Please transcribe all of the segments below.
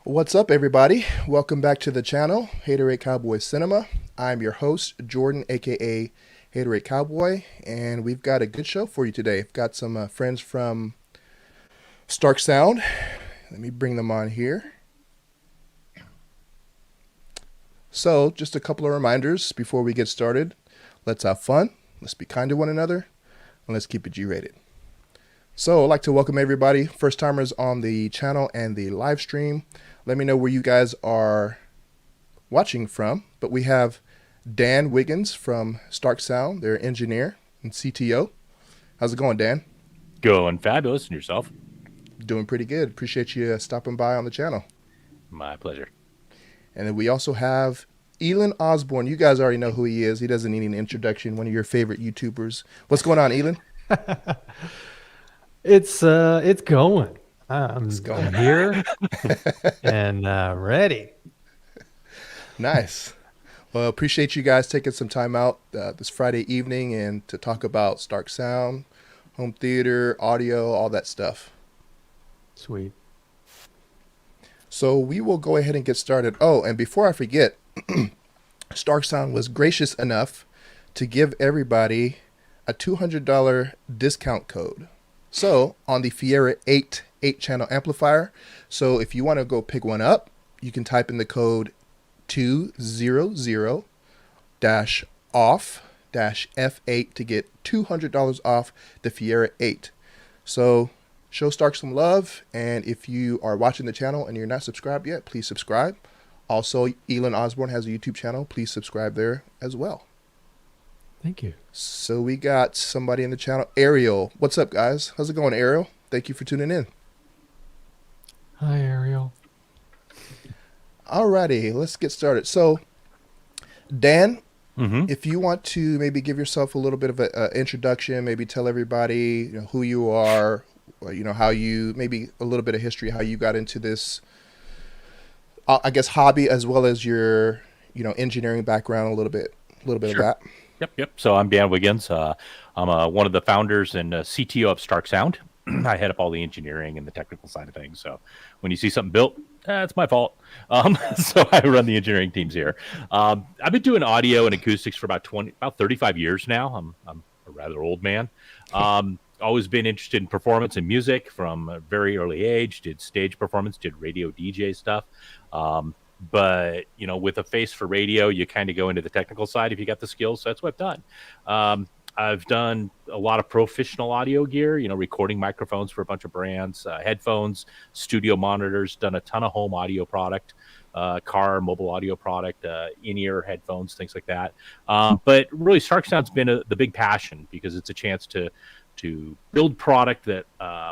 What's up, everybody? Welcome back to the channel, Hatoraid Cowboy Cinema. I'm your host, Jordan, aka Hatoraid Cowboy, and we've got a good show for you today. I've got some friends from Starke Sound. Let me bring them on here. So, just a couple of reminders before we get started. Let's have fun, let's be kind to one another, and let's keep it G-rated. So, I'd like to welcome everybody, first timers on the channel and the live stream. Let me know where you guys are watching from. But we have Dan Wiggins from Starke Sound, their engineer and CTO. How's it going, Dan? Going fabulous. And yourself? Doing pretty good. Appreciate you stopping by on the channel. My pleasure. And then we also have Ealan Osborne. You guys already know who he is. He doesn't need an introduction. One of your favorite YouTubers. What's going on, Ealan? It's going. I'm here and ready. Nice. Well, appreciate you guys taking some time out this Friday evening and to talk about Starke Sound, home theater, audio, all that stuff. Sweet. So we will go ahead and get started. Oh, and before I forget, Starke Sound was gracious enough to give everybody a $200 discount code. So on the Fiera 8 8-channel amplifier. So if you want to go pick one up, you can type in the code 200-off-F8 to get $200 off the Fiera 8. So show Starke some love, and if you are watching the channel and you're not subscribed yet, please subscribe. Also, Ealan Osborne has a YouTube channel. Please subscribe there as well. Thank you. So we got somebody in the channel, Ariel. What's up, guys? How's it going, Ariel? Thank you for tuning in. Hi, Ariel. Alrighty, let's get started. So, Dan, Mm-hmm. if you want to maybe give yourself a little bit of an introduction, maybe tell everybody who you are, or, how you, maybe a little bit of history, how you got into this, I guess, hobby, as well as your, engineering background, a little bit Sure. of that. Yep. So I'm Dan Wiggins. I'm one of the founders and CTO of Starke Sound. I head up all the engineering and the technical side of things. So when you see something built, it's my fault. So I run the engineering teams here. I've been doing audio and acoustics for about 35 years now. I'm a rather old man. Always been interested in performance and music from a very early age. Did stage performance, did radio DJ stuff. But with a face for radio, you kind of go into the technical side if you got the skills. So that's what I've done. I've done a lot of professional audio gear, recording microphones for a bunch of brands, headphones, studio monitors, done a ton of home audio product, car, mobile audio product, in-ear headphones, things like that. But really, Starke Sound's been the big passion because it's a chance to build product that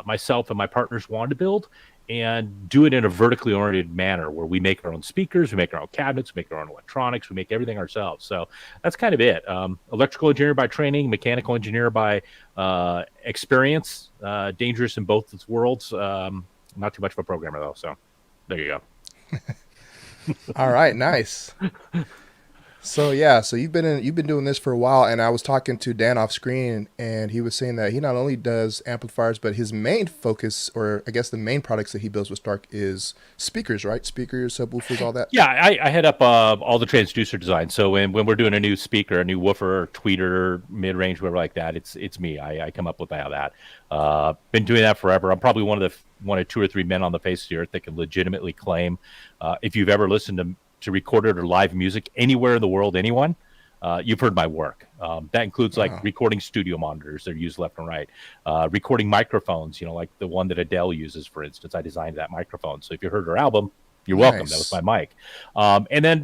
myself and my partners wanted to build, and do it in a vertically oriented manner where we make our own speakers, we make our own cabinets, we make our own electronics, we make everything ourselves. So that's kind of it. Electrical engineer by training, mechanical engineer by experience, dangerous in both worlds. Not too much of a programmer though. So there you go. All right, nice. So you've been doing this for a while, and I was talking to Dan off screen, and he was saying that he not only does amplifiers, but his main focus, or I guess the main products that he builds with Starke, is speakers, right? Speakers, subwoofers, all that. Yeah, I head up all the transducer design. So when we're doing a new speaker, a new woofer, tweeter, mid-range, whatever like that, it's me. I come up with all that. Been doing that forever. I'm probably one of 2 or 3 men on the face of the earth that can legitimately claim, if you've ever listened to recorded or live music anywhere in the world, anyone, you've heard my work. That includes like recording studio monitors that are used left and right, recording microphones, like the one that Adele uses, for instance. I designed that microphone. So if you heard her album, you're welcome. Nice. That was my mic.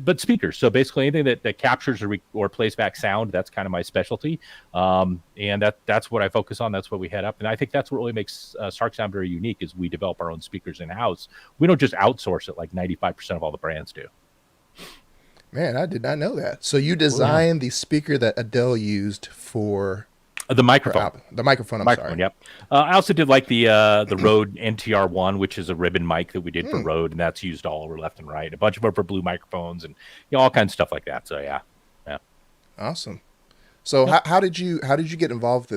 But speakers. So basically anything that captures or plays back sound, that's kind of my specialty. And that's what I focus on. That's what we head up. And I think that's what really makes Starke Sound very unique is we develop our own speakers in-house. We don't just outsource it like 95% of all the brands do. Man, I did not know that. So you designed the speaker that Adele used for the microphone. The microphone. I'm sorry. Yep. I also did like the Rode NTR1, which is a ribbon mic that we did for Rode, and that's used all over left and right. A bunch of them for blue microphones and all kinds of stuff like that. So yeah. Awesome. So how did you get involved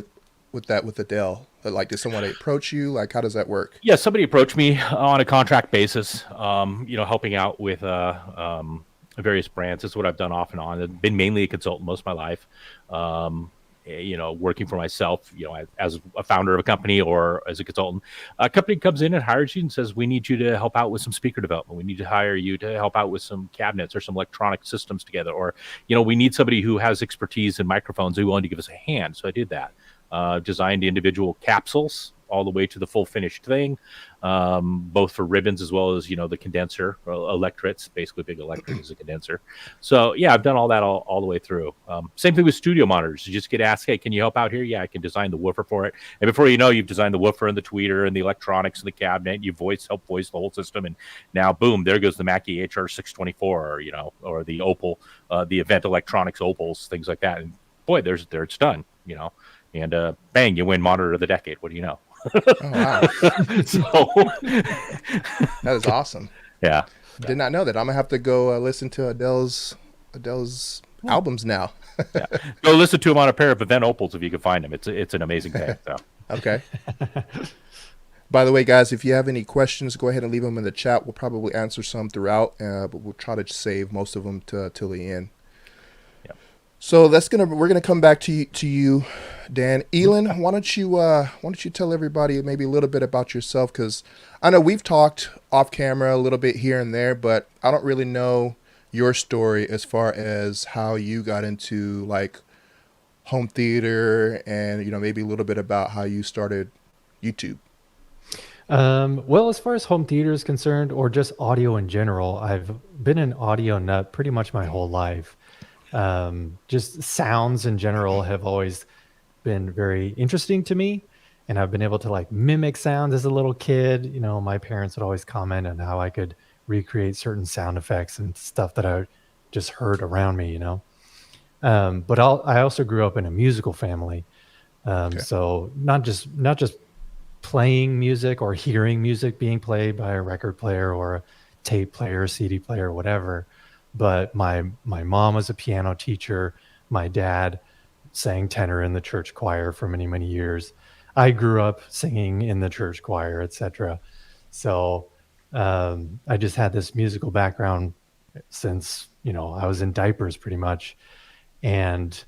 with that with Adele? Like, did someone approach you? Like, how does that work? Yeah, somebody approached me on a contract basis, helping out with various brands. That's what I've done off and on. I've been mainly a consultant most of my life, working for myself, as a founder of a company or as a consultant. A company comes in and hires you and says, we need you to help out with some speaker development. We need to hire you to help out with some cabinets or some electronic systems together. Or, we need somebody who has expertise in microphones who willing to give us a hand. So I did that. Designed individual capsules all the way to the full finished thing, both for ribbons as well as, the condenser, or electrodes. Basically, big electrode is a condenser. So, yeah, I've done all that all the way through. Same thing with studio monitors. You just get asked, hey, can you help out here? Yeah, I can design the woofer for it. And before you know, you've designed the woofer and the tweeter and the electronics and the cabinet. You help voice the whole system. And now, boom, there goes the Mackie HR624, or the Opal, the Event Electronics Opals, things like that. And boy, there it's done, And bang, you win Monitor of the Decade. What do you know? Oh, wow. So That is awesome. Yeah. Did not know that. I'm gonna have to go listen to Adele's albums now. Yeah. Go listen to him on a pair of Event Opals if you can find them. It's an amazing thing. So. Okay. By the way, guys, if you have any questions, go ahead and leave them in the chat. We'll probably answer some throughout, but we'll try to save most of them till the end. So we're gonna come back to you, Dan. Ealan, why don't you tell everybody maybe a little bit about yourself? Because I know we've talked off camera a little bit here and there, but I don't really know your story as far as how you got into like home theater and maybe a little bit about how you started YouTube. Well, as far as home theater is concerned, or just audio in general, I've been an audio nut pretty much my whole life. Just sounds in general have always been very interesting to me, and I've been able to like mimic sounds as a little kid. My parents would always comment on how I could recreate certain sound effects and stuff that I just heard around me, but I also grew up in a musical family. Okay. So not just playing music or hearing music being played by a record player or a tape player, CD player, whatever. But my mom was a piano teacher. My dad sang tenor in the church choir for many, many years. I grew up singing in the church choir, etc. So I just had this musical background since, I was in diapers pretty much. And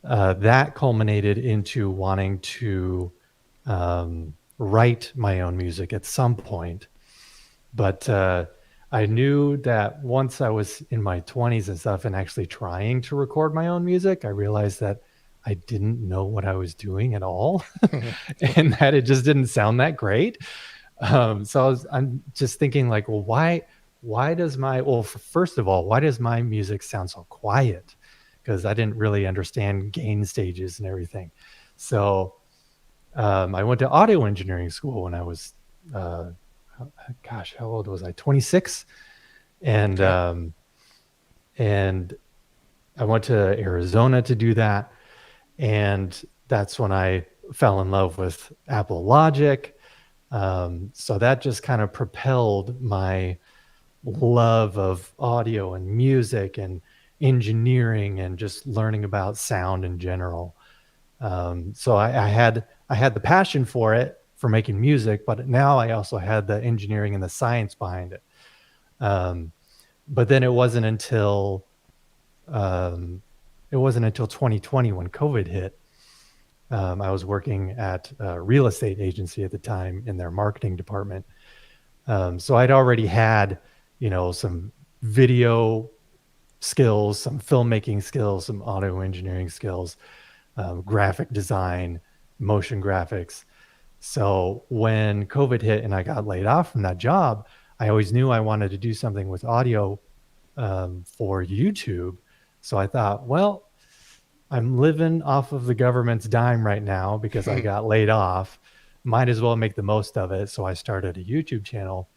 that culminated into wanting to write my own music at some point. But I knew that once I was in my 20s and stuff and actually trying to record my own music, I realized that I didn't know what I was doing at all and that it just didn't sound that great. So I'm just thinking like, well, first of all, why does my music sound so quiet? Because I didn't really understand gain stages and everything. So I went to audio engineering school when I was, how old was I? 26. And I went to Arizona to do that. And that's when I fell in love with Apple Logic. So that just kind of propelled my love of audio and music and engineering and just learning about sound in general. So I had the passion for it, for making music, but now I also had the engineering and the science behind it. But then it wasn't until 2020 when COVID hit. I was working at a real estate agency at the time in their marketing department. So I'd already had, some video skills, some filmmaking skills, some audio engineering skills, graphic design, motion graphics. So when COVID hit and I got laid off from that job, I always knew I wanted to do something with audio for YouTube. So I thought, well, I'm living off of the government's dime right now because I got laid off. Might as well make the most of it. So I started a YouTube channel.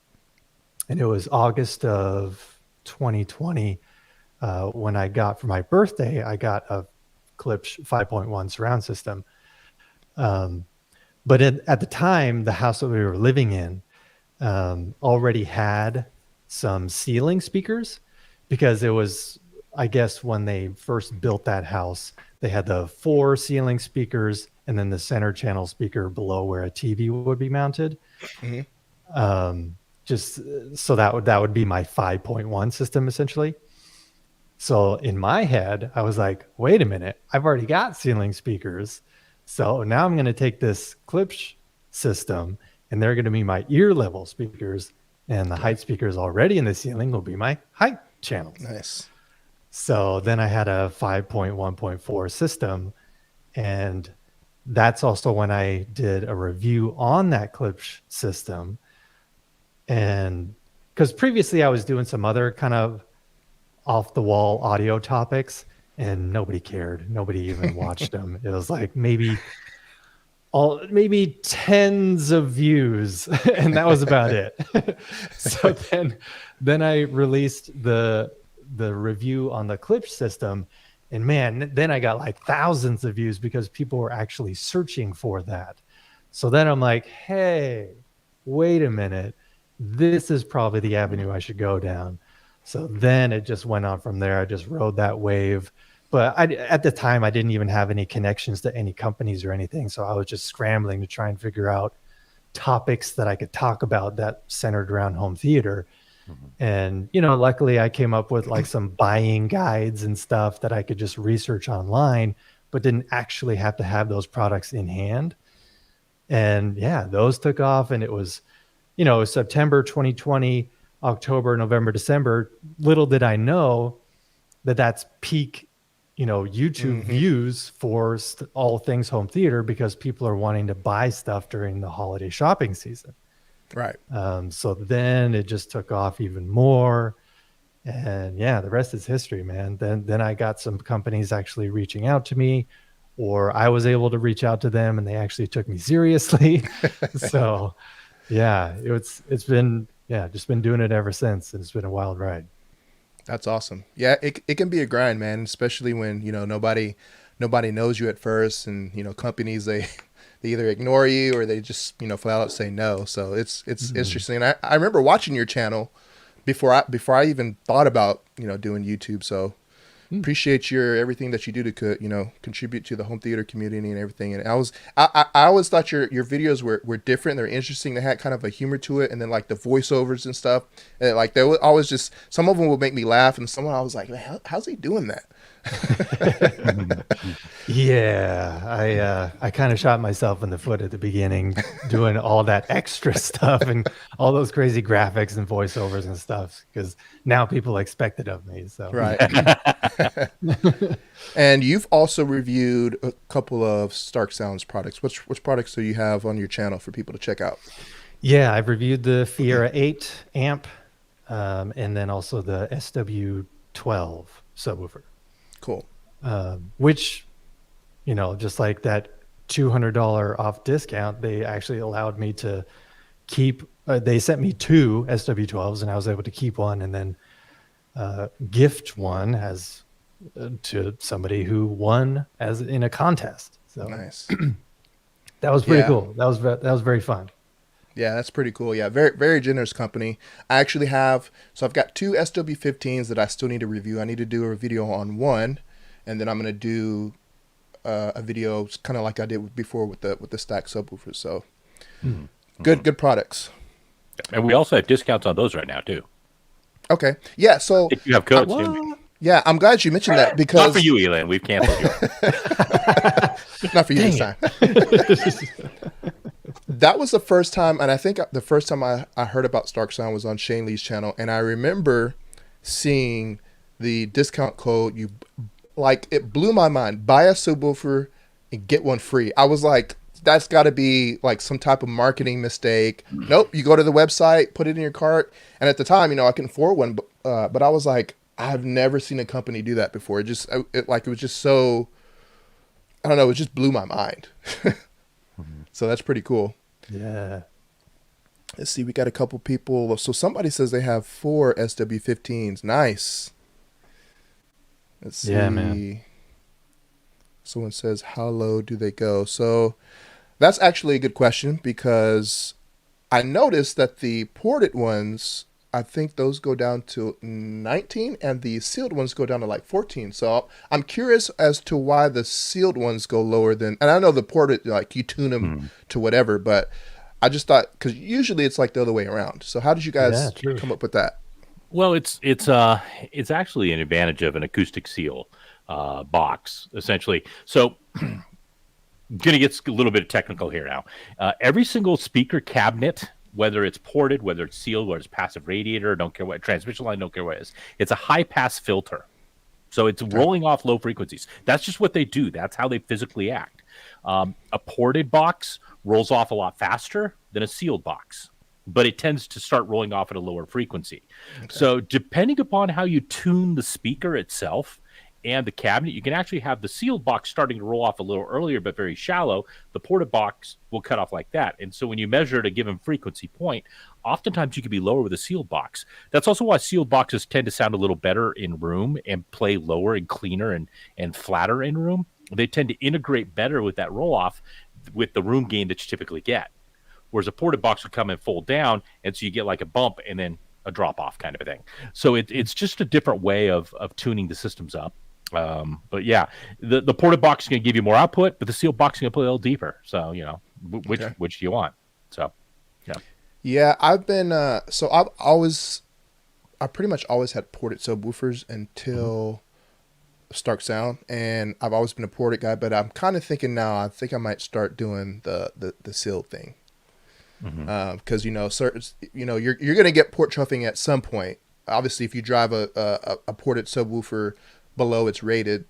And it was August of 2020 when I got, for my birthday, I got a Klipsch 5.1 surround system. But at the time, the house that we were living in already had some ceiling speakers because it was, I guess, when they first built that house, they had the 4 ceiling speakers and then the center channel speaker below where a TV would be mounted. Just so that would be my 5.1 system essentially. So in my head, I was like, wait a minute, I've already got ceiling speakers. So now I'm going to take this Klipsch system and they're going to be my ear level speakers, and the height speakers already in the ceiling will be my height channels. Nice. So then I had a 5.1.4 system, and that's also when I did a review on that Klipsch system. And because previously I was doing some other kind of off the wall audio topics and nobody cared. Nobody even watched them. It was like maybe tens of views and that was about it. So then I released the review on the Klipsch system, and man, then I got like thousands of views because people were actually searching for that. So then I'm like, hey, wait a minute. This is probably the avenue I should go down. So then it just went on from there. I just rode that wave. But at the time, I didn't even have any connections to any companies or anything. So I was just scrambling to try and figure out topics that I could talk about that centered around home theater. And, luckily I came up with like some buying guides and stuff that I could just research online, but didn't actually have to have those products in hand. And yeah, those took off, and it was, September 2020, October, November, December. Little did I know that that's peak, YouTube views for all things home theater, because people are wanting to buy stuff during the holiday shopping season. Right. So then it just took off even more. And yeah, the rest is history, man. Then I got some companies actually reaching out to me, or I was able to reach out to them and they actually took me seriously. So yeah, it's been just been doing it ever since, and it's been a wild ride. That's awesome. Yeah, it can be a grind, man, especially when, nobody knows you at first, and, companies, they either ignore you or they just, flat out say no. So it's interesting. And I remember watching your channel before I even thought about, doing YouTube. So appreciate everything that you do to, contribute to the home theater community and everything. And I always thought your videos were different. They're interesting. They had kind of a humor to it. And then like the voiceovers and stuff, and like they would always just, some of them would make me laugh, and someone I was like, how's he doing that? Yeah, I kind of shot myself in the foot at the beginning doing all that extra stuff and all those crazy graphics and voiceovers and stuff, because now people expect it of me. So right. And you've also reviewed a couple of Starke Sounds products. Which products do you have on your channel for people to check out? Yeah, I've reviewed the Fiera 8 amp, and then also the SW12 subwoofer. Cool. Which, just like that $200 off discount, they actually allowed me to keep, they sent me 2 SW12s, and I was able to keep one and then gift one as to somebody who won as in a contest. So nice. That was pretty cool. That was very fun. Yeah, that's pretty cool. Yeah, very, very generous company. I actually I've got 2 SW15s that I still need to review. I need to do a video on one, and then I'm going to do a video kind of like I did before with the Starke subwoofers. So good products. And we also have discounts on those right now too. Okay. Yeah. So if you have codes too. Yeah, I'm glad you mentioned that, because not for you, Ealan. We've canceled you. Not for you this time. That was the first time, and I think the first time I heard about Starke Sound was on Shane Lee's channel, and I remember seeing the discount code. It blew my mind. Buy a subwoofer and get one free. I was like, that's got to be like some type of marketing mistake. Nope. You go to the website, put it in your cart, and at the time, I couldn't afford one, but I was like, I've never seen a company do that before. It was just so, I don't know, it just blew my mind. So that's pretty cool. Yeah. Let's see, we got a couple people. So somebody says they have 4 SW15s. Nice. Let's see. Yeah, man. Someone says, how low do they go? So that's actually a good question, because I noticed that the ported ones I think those go down to 19, and the sealed ones go down to like 14. So I'm curious as to why the sealed ones go lower than. And I know the ported, like you tune them Hmm. to whatever, but I just thought because usually it's like the other way around. So how did you Yeah, guys true. come up with that? Well, it's actually an advantage of an acoustic seal box, essentially. So gonna get a little bit technical here now. Every single speaker cabinet, whether it's ported, whether it's sealed, whether it's passive radiator, don't care what transmission line, don't care what it is, it's a high pass filter. So it's Okay. rolling off low frequencies. That's just what they do. That's how they physically act. A ported box rolls off a lot faster than a sealed box, but it tends to start rolling off at a lower frequency. Okay. So depending upon how you tune the speaker itself and the cabinet, you can actually have the sealed box starting to roll off a little earlier, but very shallow. The ported box will cut off like that. And so when you measure at a given frequency point, oftentimes you can be lower with a sealed box. That's also why sealed boxes tend to sound a little better in room and play lower and cleaner and flatter in room. They tend to integrate better with that roll off with the room gain that you typically get. Whereas a ported box would come and fold down, and so you get like a bump and then a drop off kind of a thing. So it's just a different way of tuning the systems up. But yeah, the ported box is going to give you more output, but the sealed box is going to play a little deeper. So Okay. which do you want? So yeah. Yeah, I've been so I pretty much always had ported subwoofers Mm-hmm. until Starke Sound, and I've always been a ported guy. But I'm kind of thinking now, I think I might start doing the sealed thing Mm-hmm. because certain you're gonna get port chuffing at some point. Obviously, if you drive a ported subwoofer below its rated,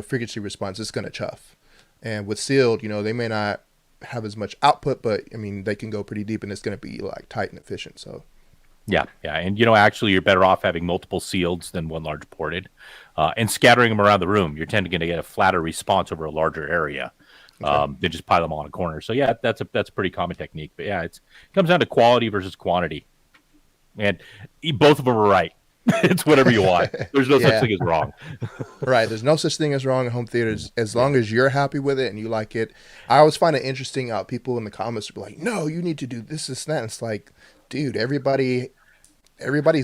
frequency response, it's gonna chuff. And with sealed, they may not have as much output, but I mean they can go pretty deep, and it's gonna be like tight and efficient. So Yeah, yeah, and actually, you're better off having multiple sealeds than one large ported, and scattering them around the room. You're tending to get a flatter response over a larger area okay. than just pile them all in a corner. So yeah, that's a pretty common technique. But yeah, it comes down to quality versus quantity, and both of them are right. It's whatever you want. There's no such Yeah. thing as wrong. Right. There's no such thing as wrong in home theaters as long as you're happy with it and you like it. I always find it interesting how people in the comments will be like, "No, you need to do this, this, and that." It's like, dude, everybody's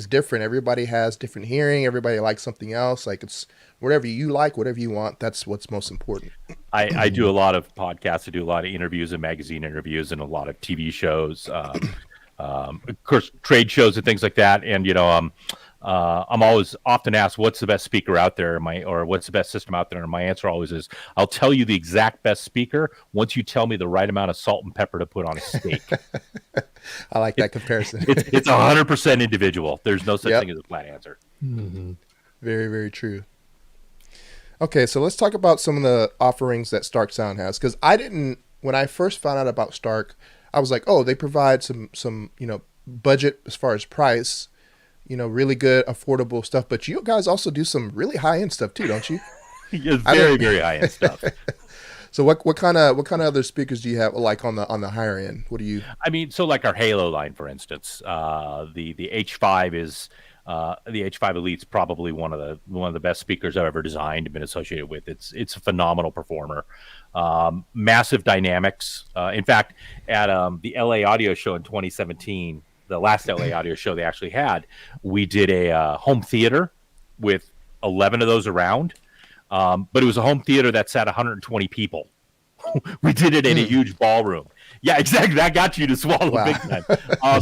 different. Everybody has different hearing. Everybody likes something else. Like it's whatever you like, whatever you want. That's what's most important. I do a lot of podcasts. I do a lot of interviews and magazine interviews and a lot of TV shows, of course, trade shows and things like that. And I'm always often asked, "What's the best speaker out there?" Or "What's the best system out there?" And my answer always is, "I'll tell you the exact best speaker once you tell me the right amount of salt and pepper to put on a steak." I like that comparison. It's 100% individual. There's no such Yep. thing as a flat answer. Hmm. Very, very true. Okay, so let's talk about some of the offerings that Stark Sound has. Because I didn't, when I first found out about Stark, I was like, oh, they provide some budget as far as price, really good, affordable stuff. But you guys also do some really high end stuff too, don't you? It's I very, didn't. very high end stuff. So what kind of other speakers do you have like on the higher end? What do you? I mean, so like our Halo line, for instance, the H5 is the H5 Elite's probably one of the best speakers I've ever designed and been associated with. It's a phenomenal performer, massive dynamics. In fact, at the LA Audio Show in 2017, the last LA Audio Show they actually had, we did a home theater with 11 of those around, but it was a home theater that sat 120 people. We did it in a Hmm. huge ballroom. Yeah, exactly. That got you to swallow Wow. big time.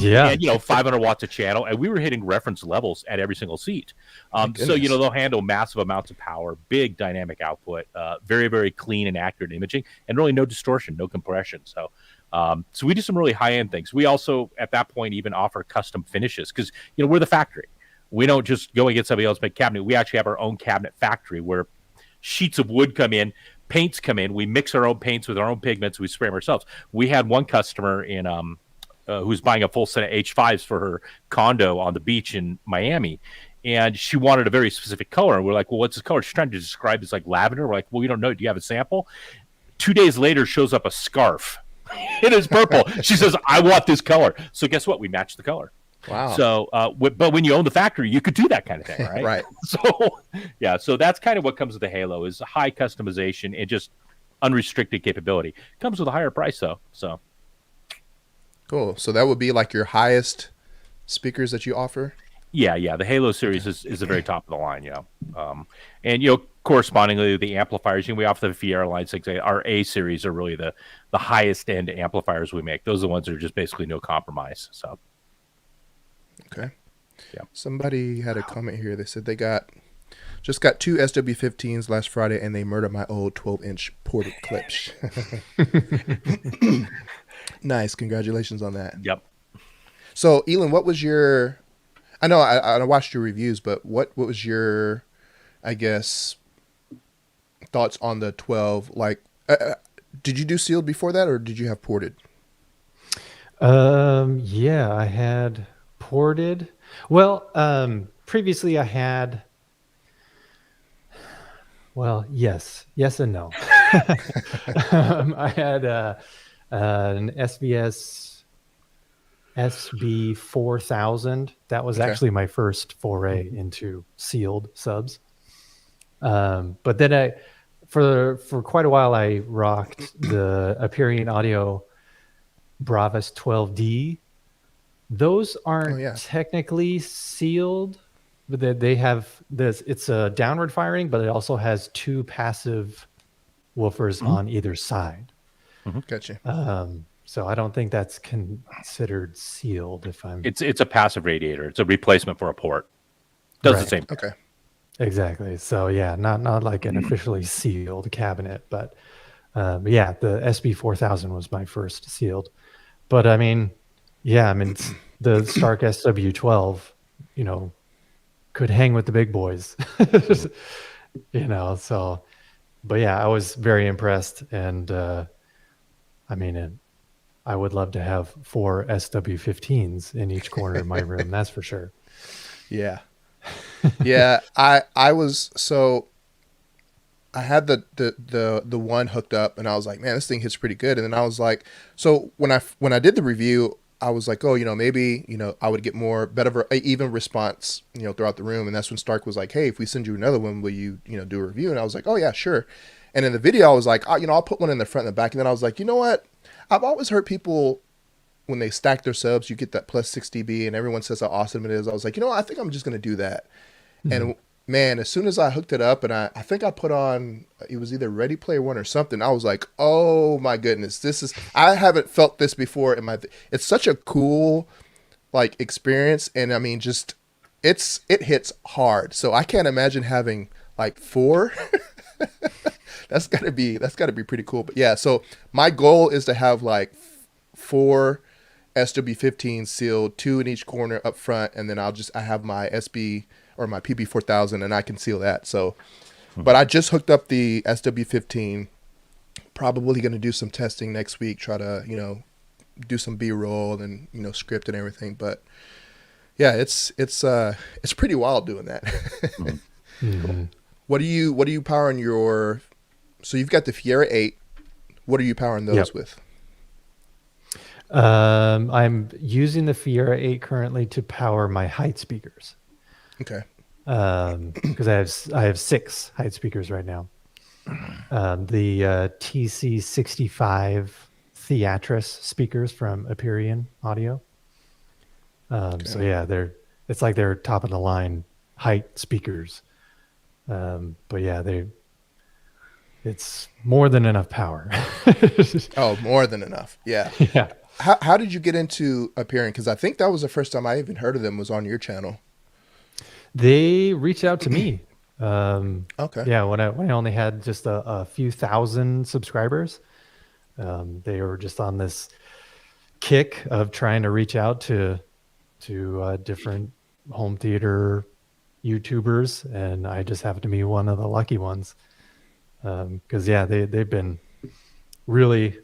Yeah. And 500 watts of channel, and we were hitting reference levels at every single seat. My So goodness. they'll handle massive amounts of power, big dynamic output, very very clean and accurate imaging, and really no distortion, no compression. So we do some really high end things. We also at that point even offer custom finishes because we're the factory. We don't just go and get somebody else to make cabinet. We actually have our own cabinet factory where sheets of wood come in, paints come in. We mix our own paints with our own pigments. We spray them ourselves. We had one customer in who's buying a full set of H5s for her condo on the beach in Miami, and she wanted a very specific color. And we're like, "Well, what's this color?" She's trying to describe it's like lavender. We're like, "Well, we don't know. Do you have a sample?" 2 days later, shows up a scarf. It is purple. She says, "I want this color." So guess what? We matched the color. Wow. So, but when you own the factory, you could do that kind of thing, right? Right. So, yeah. So that's kind of what comes with the Halo is high customization and just unrestricted capability. Comes with a higher price though. So, Cool. So that would be like your highest speakers that you offer. Yeah. The Halo series is the very top of the line, and correspondingly the amplifiers. We offer the Fiera Line 6A. Our A series are really the highest end amplifiers we make. Those are the ones that are just basically no compromise. So, Okay. yeah. Somebody had a comment here. They said they just got 2 SW15s last Friday, and they murdered my old 12-inch ported clips. Nice, congratulations on that. Yep. So, Ealan, what was your? I know I watched your reviews, but what was your, I guess, thoughts on the 12? Like, did you do sealed before that, or did you have ported? Yeah, I had ported. Well, previously I had. Well, yes and no. I had an SVS SB4000. That was actually my first foray into sealed subs. But then for quite a while, I rocked the Aperion Audio Bravus 12D. Those aren't technically sealed, but they have this. It's a downward firing, but it also has 2 passive woofers on either side. Gotcha. So I don't think that's considered sealed. It's a passive radiator. It's a replacement for a port. Does the same thing. Okay. Exactly. So yeah, not like an officially sealed cabinet, but yeah, the SB4000 was my first sealed. But I mean, the Starke SW12, could hang with the big boys, So, but yeah, I was very impressed, and I would love to have 4 SW15s in each corner of my room. That's for sure. Yeah. Yeah. I was, so I had the one hooked up, and I was like, man, this thing hits pretty good. And then I was like, so when I did the review, I was like, oh, maybe, I would get better even response, throughout the room. And that's when Stark was like, hey, if we send you another one, will you, do a review? And I was like, oh yeah, sure. And in the video, I was like, oh, I'll put one in the front and the back. And then I was like, you know what? I've always heard people, when they stack their subs, you get that plus 6 dB, and everyone says how awesome it is. I was like, I think I'm just going to do that. And man, as soon as I hooked it up, and I think I put on, it was either Ready Player One or something, I was like, oh my goodness, I haven't felt this before it's such a cool, like, experience. And I mean, just, it hits hard. So I can't imagine having like 4. That's gotta be pretty cool. But yeah, so my goal is to have like 4 SW15 sealed, 2 in each corner up front, and then I have my SB or my PB4000, and I can seal that. So, but I just hooked up the SW15. Probably going to do some testing next week. Try to do some B-roll and script and everything. But yeah, it's pretty wild doing that. Mm-hmm. What do you power on your? So you've got the Fiera 8. What are you powering those with? I'm using the Fiera 8 currently to power my height speakers. Okay. Because I have 6 height speakers right now. The TC65 Theatris speakers from Aperion Audio. So yeah, it's like they're top of the line height speakers. But yeah, it's more than enough power. Oh, more than enough. Yeah. Yeah. How did you get into Aperion? Because I think that was the first time I even heard of them was on your channel. They reached out to me. Okay. Yeah, when I only had just a few thousand subscribers, they were just on this kick of trying to reach out to different home theater YouTubers, and I just happened to be one of the lucky ones. Because yeah, they've been really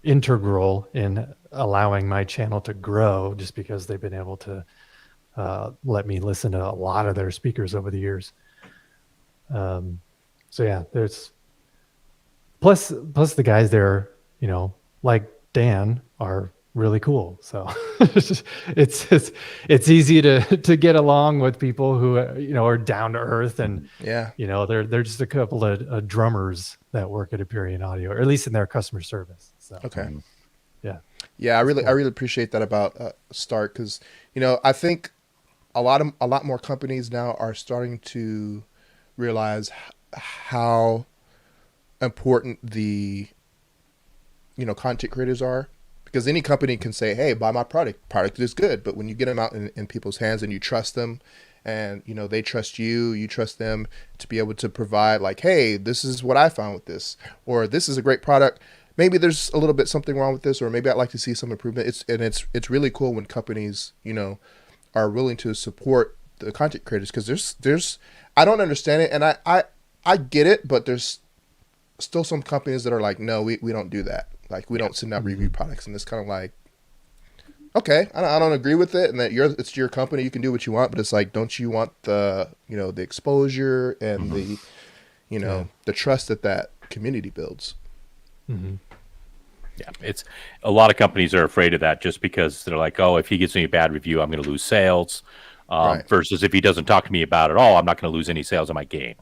integral in allowing my channel to grow, just because they've been able to let me listen to a lot of their speakers over the years. So yeah, there's plus the guys there, like Dan, are really cool. So it's easy to get along with people who are down to earth, and they're just a couple of drummers that work at Aperion Audio, or at least in their customer service. So yeah, I really appreciate that about Stark, because I think a lot more companies now are starting to realize how important the content creators are, because any company can say, hey, buy my product is good, but when you get them out in people's hands and you trust them, and they trust you trust them to be able to provide, like, hey, this is what I found with this, or this is a great product, maybe there's a little bit something wrong with this, or maybe I'd like to see some improvement. It's really cool when companies are willing to support the content creators, because there's I don't understand it, and I get it, but there's still some companies that are like, no, we don't do that. Like, we don't send out review products, and it's kind of like, okay, I don't agree with it, and that it's your company, you can do what you want, but it's like, don't you want the the exposure and the the trust that community builds? Mm-hmm. Yeah, it's a lot of companies are afraid of that, just because they're like, oh, if he gives me a bad review, I'm going to lose sales. Right. Versus if he doesn't talk to me about it all, I'm not going to lose any sales on my game.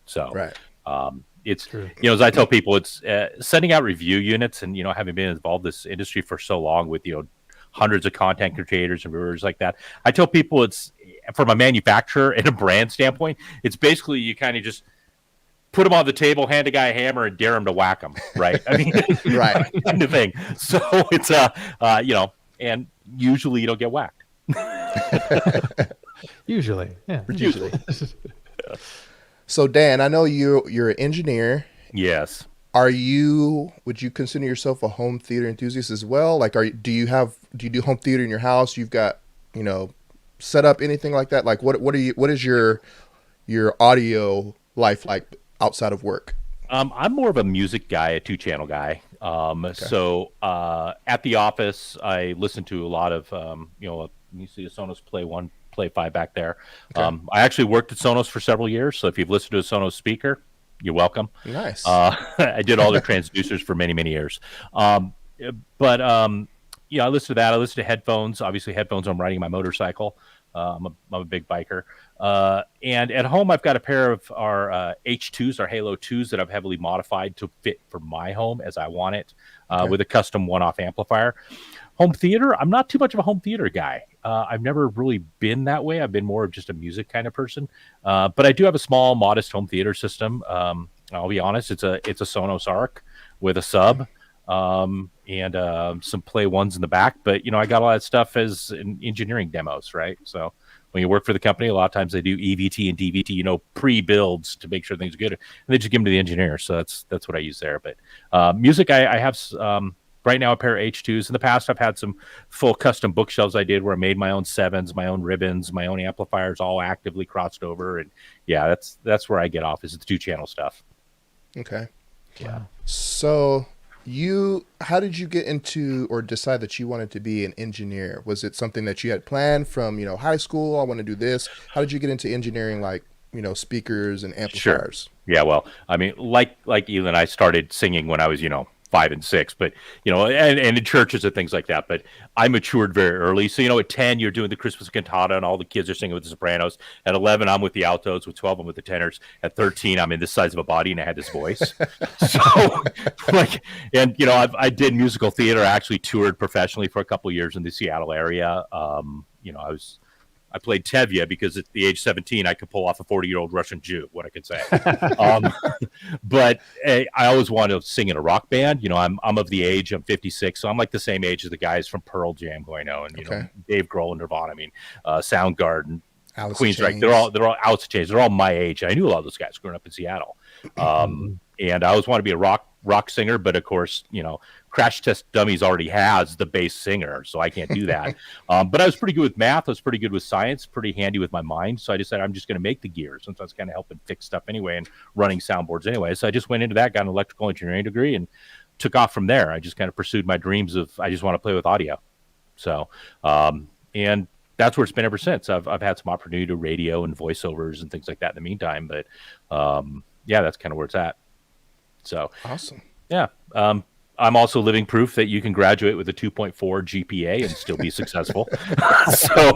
So, right. It's True. as I tell people, it's sending out review units, and having been involved in this industry for so long with hundreds of content creators and reviewers like that. I tell people, it's from a manufacturer and a brand standpoint, it's basically you kind of just put them on the table, hand a guy a hammer, and dare him to whack them. Right? I mean, right, kind of thing. So it's and usually you don't get whacked. Usually, yeah. Usually. So Dan, I know you're an engineer. Yes. Would you consider yourself a home theater enthusiast as well? Like, do you do home theater in your house? You've got, set up anything like that? Like, what is your audio life like outside of work? I'm more of a music guy, a 2-channel guy. Okay. So at the office, I listen to a lot of, you see a Sonos Play 5 back there. Okay. I actually worked at Sonos for several years. So if you've listened to a Sonos speaker, you're welcome. Nice. I did all their transducers for many, many years. But I listen to that. I listen to headphones. Obviously, headphones when I'm riding my motorcycle. I'm a big biker. And at home, I've got a pair of our H2s, our Halo 2s, that I've heavily modified to fit for my home as I want it, with a custom one-off amplifier. Home theater, I'm not too much of a home theater guy. I've never really been that way. I've been more of just a music kind of person. But I do have a small, modest home theater system. I'll be honest, it's a Sonos Arc with a sub, and some Play 1s in the back. But, I got all that stuff as engineering demos, right? So when you work for the company, a lot of times they do EVT and DVT, pre-builds to make sure things are good. And they just give them to the engineer. So that's what I use there. But music, I have right now a pair of H2s. In the past, I've had some full custom bookshelves I did where I made my own 7s, my own ribbons, my own amplifiers, all actively crossed over. And yeah, that's where I get off, is the 2-channel stuff. Okay. Wow. So how did you get into or decide that you wanted to be an engineer? Was it something that you had planned from, high school? I want to do this. How did you get into engineering, like, speakers and amplifiers? Sure. Yeah, well, I mean, like Ealan, I started singing when I was, 5 and 6, but and in churches and things like that. But I matured very early. So at 10, you're doing the Christmas cantata, and all the kids are singing with the sopranos. At 11, I'm with the altos. With 12, I'm with the tenors. At 13, I'm in this size of a body, and I had this voice. So, I did musical theater. I actually toured professionally for a couple of years in the Seattle area. I played Tevye because at the age 17, I could pull off a 40-year-old Russian Jew, what I could say. But I always wanted to sing in a rock band. I'm of the age, I'm 56, so I'm like the same age as the guys from Pearl Jam who I know, and Dave Grohl and Nirvana. I mean, Soundgarden, Queensryche. They're all Alice in Chains. They're all my age. I knew a lot of those guys growing up in Seattle. And I always wanted to be a rock singer, but of course, Crash Test Dummies already has the bass singer, so I can't do that. But I was pretty good with math. I was pretty good with science, pretty handy with my mind. So I decided I'm just going to make the gears, since I was kind of helping fix stuff anyway and running soundboards anyway. So I just went into that, got an electrical engineering degree, and took off from there. I just kind of pursued my dreams of, I just want to play with audio. So, and that's where it's been ever since. I've had some opportunity to radio and voiceovers and things like that in the meantime. But yeah, that's kind of where it's at. So awesome. Yeah. I'm also living proof that you can graduate with a 2.4 GPA and still be successful. So,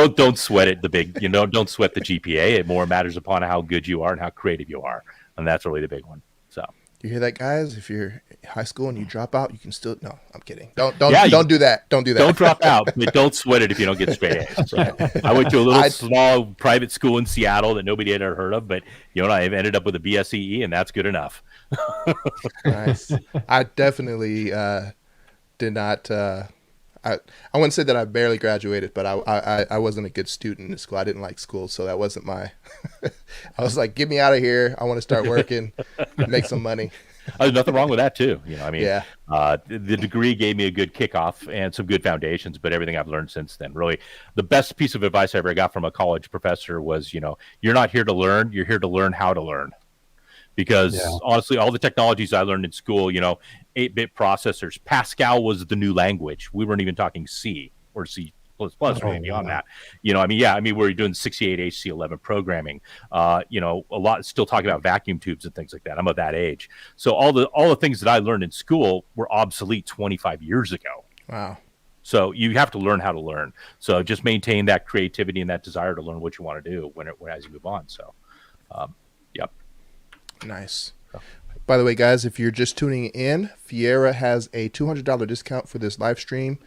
don't sweat it. Don't sweat the GPA. It more matters upon how good you are and how creative you are. And that's really the big one. So, You hear that, guys? If you're in high school and you drop out, you can still. No, I'm kidding. Don't Yeah, don't do that. Don't do that. Don't drop out, but don't sweat it if you don't get straight A's. So I went to a little small private school in Seattle that nobody had ever heard of, but I've ended up with a BSEE, and that's good enough. Nice. I definitely did not. I wouldn't say that I barely graduated, but I wasn't a good student in school. I didn't like school, so that wasn't my. I was like, get me out of here. I want to start working, make some money. There's nothing wrong with that too. Yeah. The degree gave me a good kickoff and some good foundations, but everything I've learned since then, really, the best piece of advice I ever got from a college professor was, you're not here to learn, you're here to learn how to learn. Because honestly, all the technologies I learned in school, 8-bit processors, Pascal was the new language. We weren't even talking C or C++ or anything beyond that. We're doing 68HC11 programming. A lot still talking about vacuum tubes and things like that. I'm of that age. So all the things that I learned in school were obsolete 25 years ago. Wow. So you have to learn how to learn. So just maintain that creativity and that desire to learn what you want to do as you move on. So, yep. Nice. By the way, guys, if you're just tuning in, Fiera has a $200 discount for this live stream.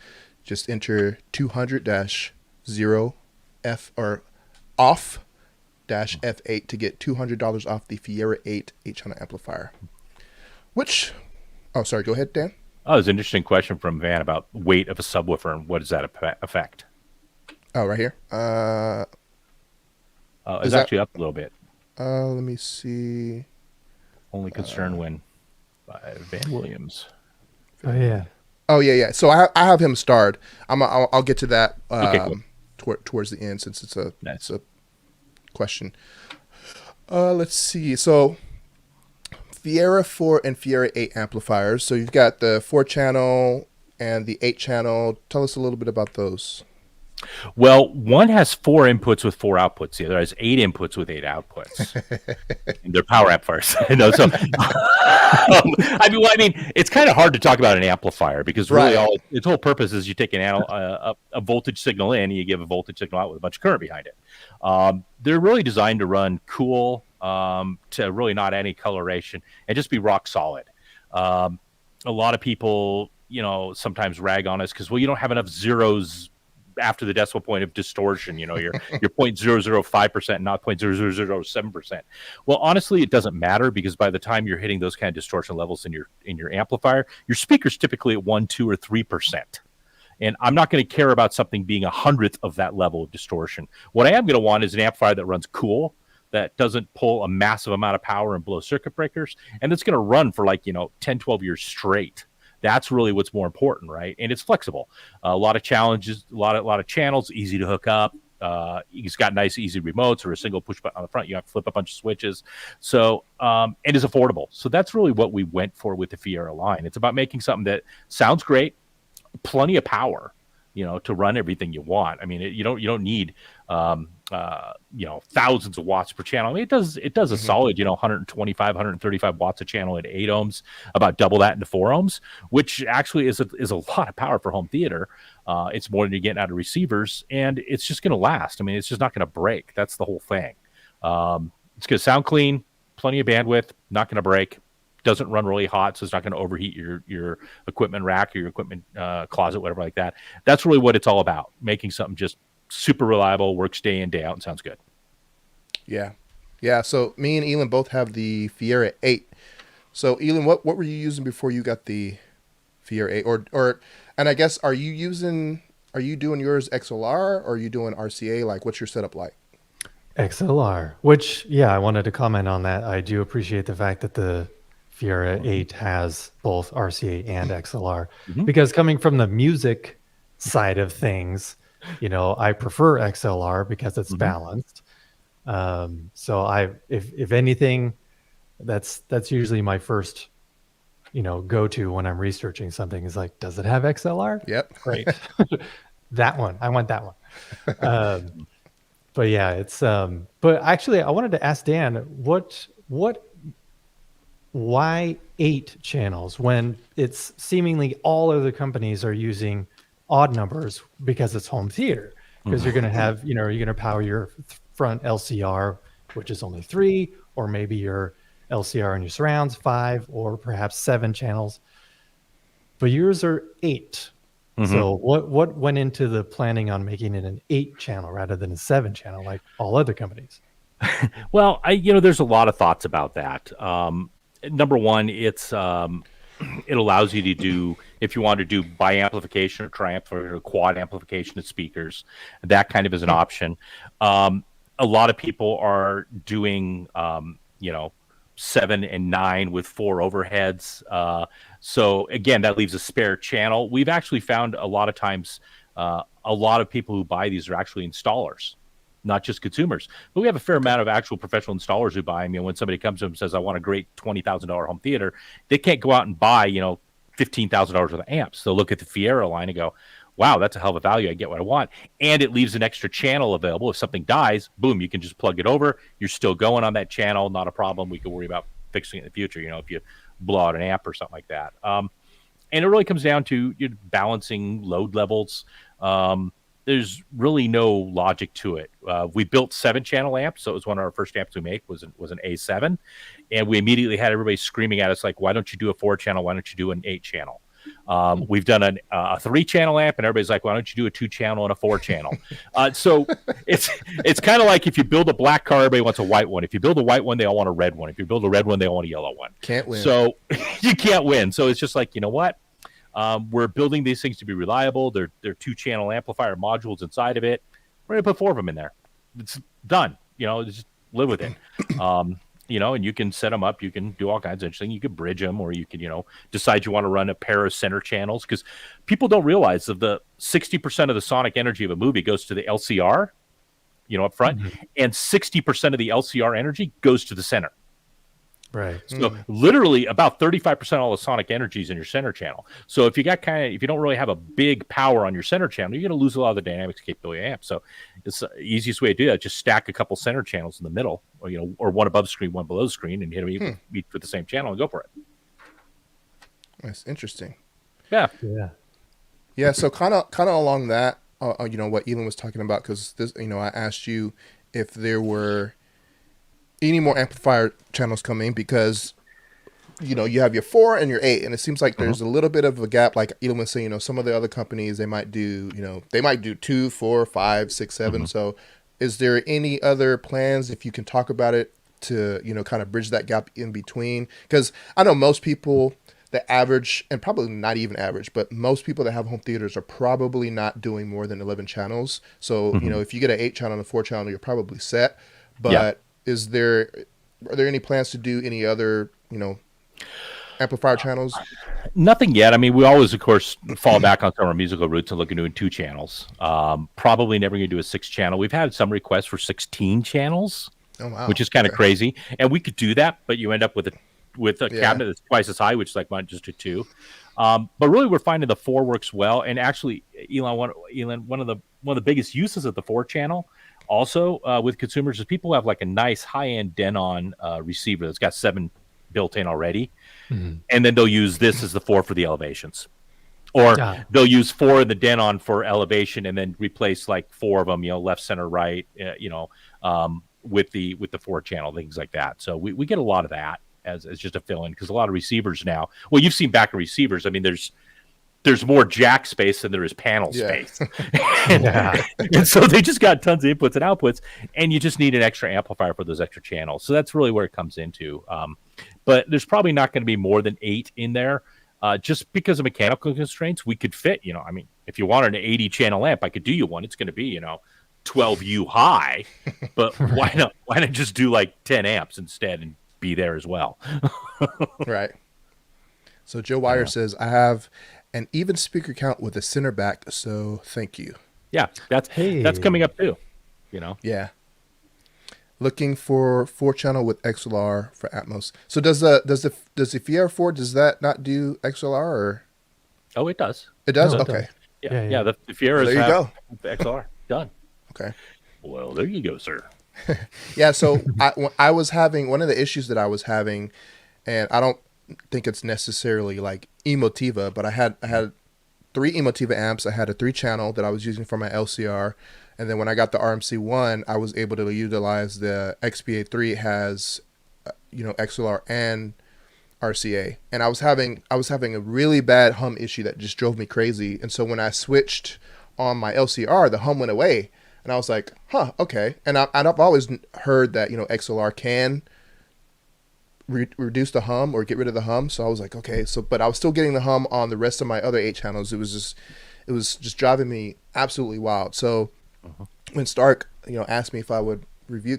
Just enter 200-0F or off -F8 to get $200 off the Fiera 8 8-channel amplifier. Which, sorry, go ahead, Dan. Oh, it was an interesting question from Van about weight of a subwoofer and what does that affect? Oh, right here. It's actually up a little bit. Let me see. Only concern when by Van Williams. Oh yeah. Oh yeah. So I have him starred. I'll get to that Okay, cool. towards the end since it's a question. Let's see. So Fiera 4 and Fiera 8 amplifiers. So you've got the 4-channel and the 8-channel. Tell us a little bit about those. Well, one has 4 inputs with 4 outputs. The other has 8 inputs with 8 outputs. And they're power amplifiers. It's kind of hard to talk about an amplifier because really its whole purpose is you take a voltage signal in and you give a voltage signal out with a bunch of current behind it. They're really designed to run cool, to really not any coloration and just be rock solid. A lot of people, sometimes rag on us because, you don't have enough zeros after the decimal point of distortion. You're 0.005%, not 0.0007%. Well, honestly, it doesn't matter because by the time you're hitting those kind of distortion levels in your amplifier, your speaker's typically at 1, 2, or 3%. And I'm not going to care about something being 100th of that level of distortion. What I am going to want is an amplifier that runs cool, that doesn't pull a massive amount of power and blow circuit breakers, and that's going to run for 10, 12 years straight. That's really what's more important, right? And it's flexible. A lot of challenges, a lot of channels, easy to hook up. It's got nice, easy remotes or a single push button on the front. You have to flip a bunch of switches. So, and is affordable. So that's really what we went for with the Fiera line. It's about making something that sounds great, plenty of power, to run everything you want. You don't need, thousands of watts per channel. It does a solid, 125, 135 watts a channel at 8 ohms, about double that into 4 ohms, which actually is a lot of power for home theater. It's more than you're getting out of receivers, and it's just going to last. It's just not going to break. That's the whole thing. It's going to sound clean, plenty of bandwidth, not going to break. Doesn't run really hot, so it's not going to overheat your equipment rack or your equipment closet, whatever like that. That's really what it's all about, making something just super reliable, works day in, day out, and sounds good. Yeah. So me and Ealan both have the Fiera 8. So Ealan, what were you using before you got the Fiera 8? Or and I guess are you doing yours XLR or are you doing RCA? Like, what's your setup like? XLR, which I wanted to comment on that. I do appreciate the fact that the Fiera 8 has both RCA and XLR, because coming from the music side of things, I prefer XLR because it's balanced. So if anything, that's usually my first, go-to when I'm researching something is like, does it have XLR? Yep. Great. That one. I want that one. But yeah, it's, but actually I wanted to ask Dan, why 8 channels when it's seemingly all other companies are using odd numbers because it's home theater? Because you're going to have, you're going to power your front LCR, which is only 3, or maybe your LCR in your surrounds, 5 or perhaps 7 channels. But yours are 8. Mhm. So what went into the planning on making it an 8 channel rather than a 7 channel like all other companies? Well, there's a lot of thoughts about that. Number one, it allows you to do, if you want to do bi-amplification or tri-amplification or quad amplification of speakers, that kind of is an option. A lot of people are doing, 7 and 9 with 4 overheads. So again, that leaves a spare channel. We've actually found a lot of times, a lot of people who buy these are actually installers, not just consumers. But we have a fair amount of actual professional installers who buy them. When somebody comes to them and says, I want a great $20,000 home theater, they can't go out and buy, $15,000 worth of amps. They'll look at the Fiera line and go, wow, that's a hell of a value. I get what I want. And it leaves an extra channel available. If something dies, boom, you can just plug it over. You're still going on that channel. Not a problem. We can worry about fixing it in the future, if you blow out an amp or something like that. And it really comes down to balancing load levels. There's really no logic to it. We built 7-channel amps, so it was one of our first amps we make was an A7, and we immediately had everybody screaming at us like, "Why don't you do a 4-channel? Why don't you do an 8-channel?" We've done a 3-channel amp, and everybody's like, "Why don't you do a 2-channel and a 4-channel?" So it's kind of like if you build a black car, everybody wants a white one. If you build a white one, they all want a red one. If you build a red one, they all want a yellow one. Can't win. So you can't win. So it's just like, you know what? We're building these things to be reliable. They're 2-channel amplifier modules inside of it. We're going to put 4 of them in there. It's done. Just live with it. And you can set them up. You can do all kinds of interesting. You can bridge them, or you can, decide you want to run a pair of center channels, because people don't realize that the 60% of the sonic energy of a movie goes to the LCR, up front, and 60% of the LCR energy goes to the center. Right. So literally about 35% of all the sonic energy is in your center channel. So if you don't really have a big power on your center channel, you're going to lose a lot of the dynamics capability of amp. So it's the easiest way to do that. Just stack a couple center channels in the middle, or one above screen, one below screen, and hit them each with the same channel and go for it. That's interesting. Yeah. Yeah. So kind of along that, what Ealan was talking about, because this, I asked you if there were any more amplifier channels coming, because you have your 4 and your 8, and it seems like there's a little bit of a gap. Like Ealan was saying, some of the other companies, they might do 2, 4, 5, 6, 7. So is there any other plans, if you can talk about it, to kind of bridge that gap in between? Because I know most people, the average, and probably not even average, but most people that have home theaters are probably not doing more than 11 channels. So if you get an 8-channel and a 4-channel, you're probably set. But are there any plans to do any other, amplifier channels? Nothing yet. I mean, we always, of course, fall back on some of our musical roots and look at doing 2 channels. Probably never going to do a 6-channel. We've had some requests for 16 channels, which is kind of crazy. And we could do that, but you end up with a cabinet that's twice as high, which is like mine, just a 2. But really, we're finding the 4 works well. And actually, Ealan, one of the biggest uses of the 4-channel also with consumers is people who have like a nice high-end Denon receiver that's got 7 built in already, and then they'll use this as the 4 for the elevations, or they'll use 4 in the Denon for elevation, and then replace like 4 of them, left, center, right, with the 4-channel, things like that. So we get a lot of that as just a fill-in, because a lot of receivers now. Well, you've seen back in receivers. I mean, there's more jack space than there is panel space. And so they just got tons of inputs and outputs, and you just need an extra amplifier for those extra channels. So that's really where it comes into. But there's probably not going to be more than 8 in there, just because of mechanical constraints. We could fit, I mean, if you wanted an 80-channel amp, I could do you one. It's going to be, 12U high, but why not just do like 10 amps instead and be there as well? Right. So Joe Wire says, I have an even speaker count with a center back, so thank you. Yeah, that's coming up too. Yeah. Looking for 4-channel with XLR for Atmos. So does the Fiera 4, does that not do XLR, or? Oh, it does. It does. No, it okay. does. Yeah. The Fieras there you go. The XLR done. Okay. Well, there you go, sir. Yeah. So I was having one of the issues that I was having, and I don't think it's necessarily like Emotiva, but I had 3 Emotiva amps. I had a 3-channel that I was using for my LCR. And then when I got the RMC1, I was able to utilize the XPA3. It has XLR and RCA, and I was having a really bad hum issue that just drove me crazy. And so when I switched on my LCR, the hum went away, and I was like, huh, okay. And I've always heard that XLR can reduce the hum or get rid of the hum. So I was like, okay. So, but I was still getting the hum on the rest of my other 8 channels. It was just driving me absolutely wild. So when Stark, asked me if I would review,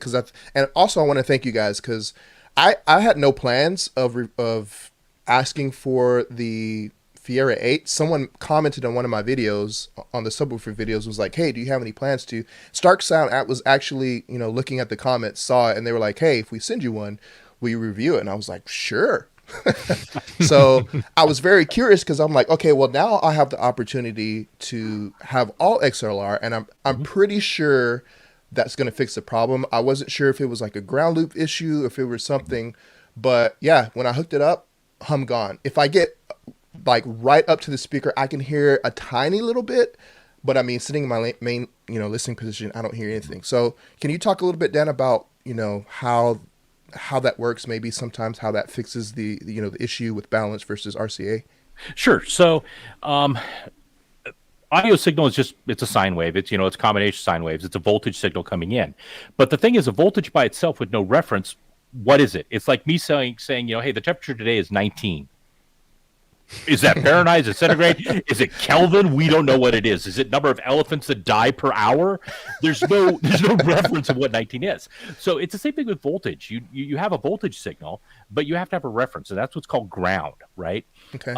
and also I want to thank you guys, because I had no plans of asking for the Fiera 8. Someone commented on one of my videos, on the subwoofer videos, was like, hey, do you have any plans to? Starke Sound was actually, looking at the comments, saw it, and they were like, hey, if we send you one, will you review it? And I was like, sure. So I was very curious, because I'm like, okay, well, now I have the opportunity to have all XLR, and I'm pretty sure that's going to fix the problem. I wasn't sure if it was like a ground loop issue, if it was something, but yeah, when I hooked it up, hum gone. If I get like right up to the speaker, I can hear a tiny little bit, but I mean, sitting in my main, listening position, I don't hear anything. So can you talk a little bit, Dan, about, how that works, maybe sometimes how that fixes the issue with balance versus RCA? Sure. So, audio signal is it's a sine wave. It's a combination of sine waves. It's a voltage signal coming in. But the thing is, a voltage by itself with no reference, what is it? It's like me saying, hey, the temperature today is 19. Is that Fahrenheit? Is it centigrade? Is it Kelvin? We don't know what it is. Is it number of elephants that die per hour? There's no reference of what 19 is. So it's the same thing with voltage. You have a voltage signal, but you have to have a reference, and that's what's called ground, right? Okay.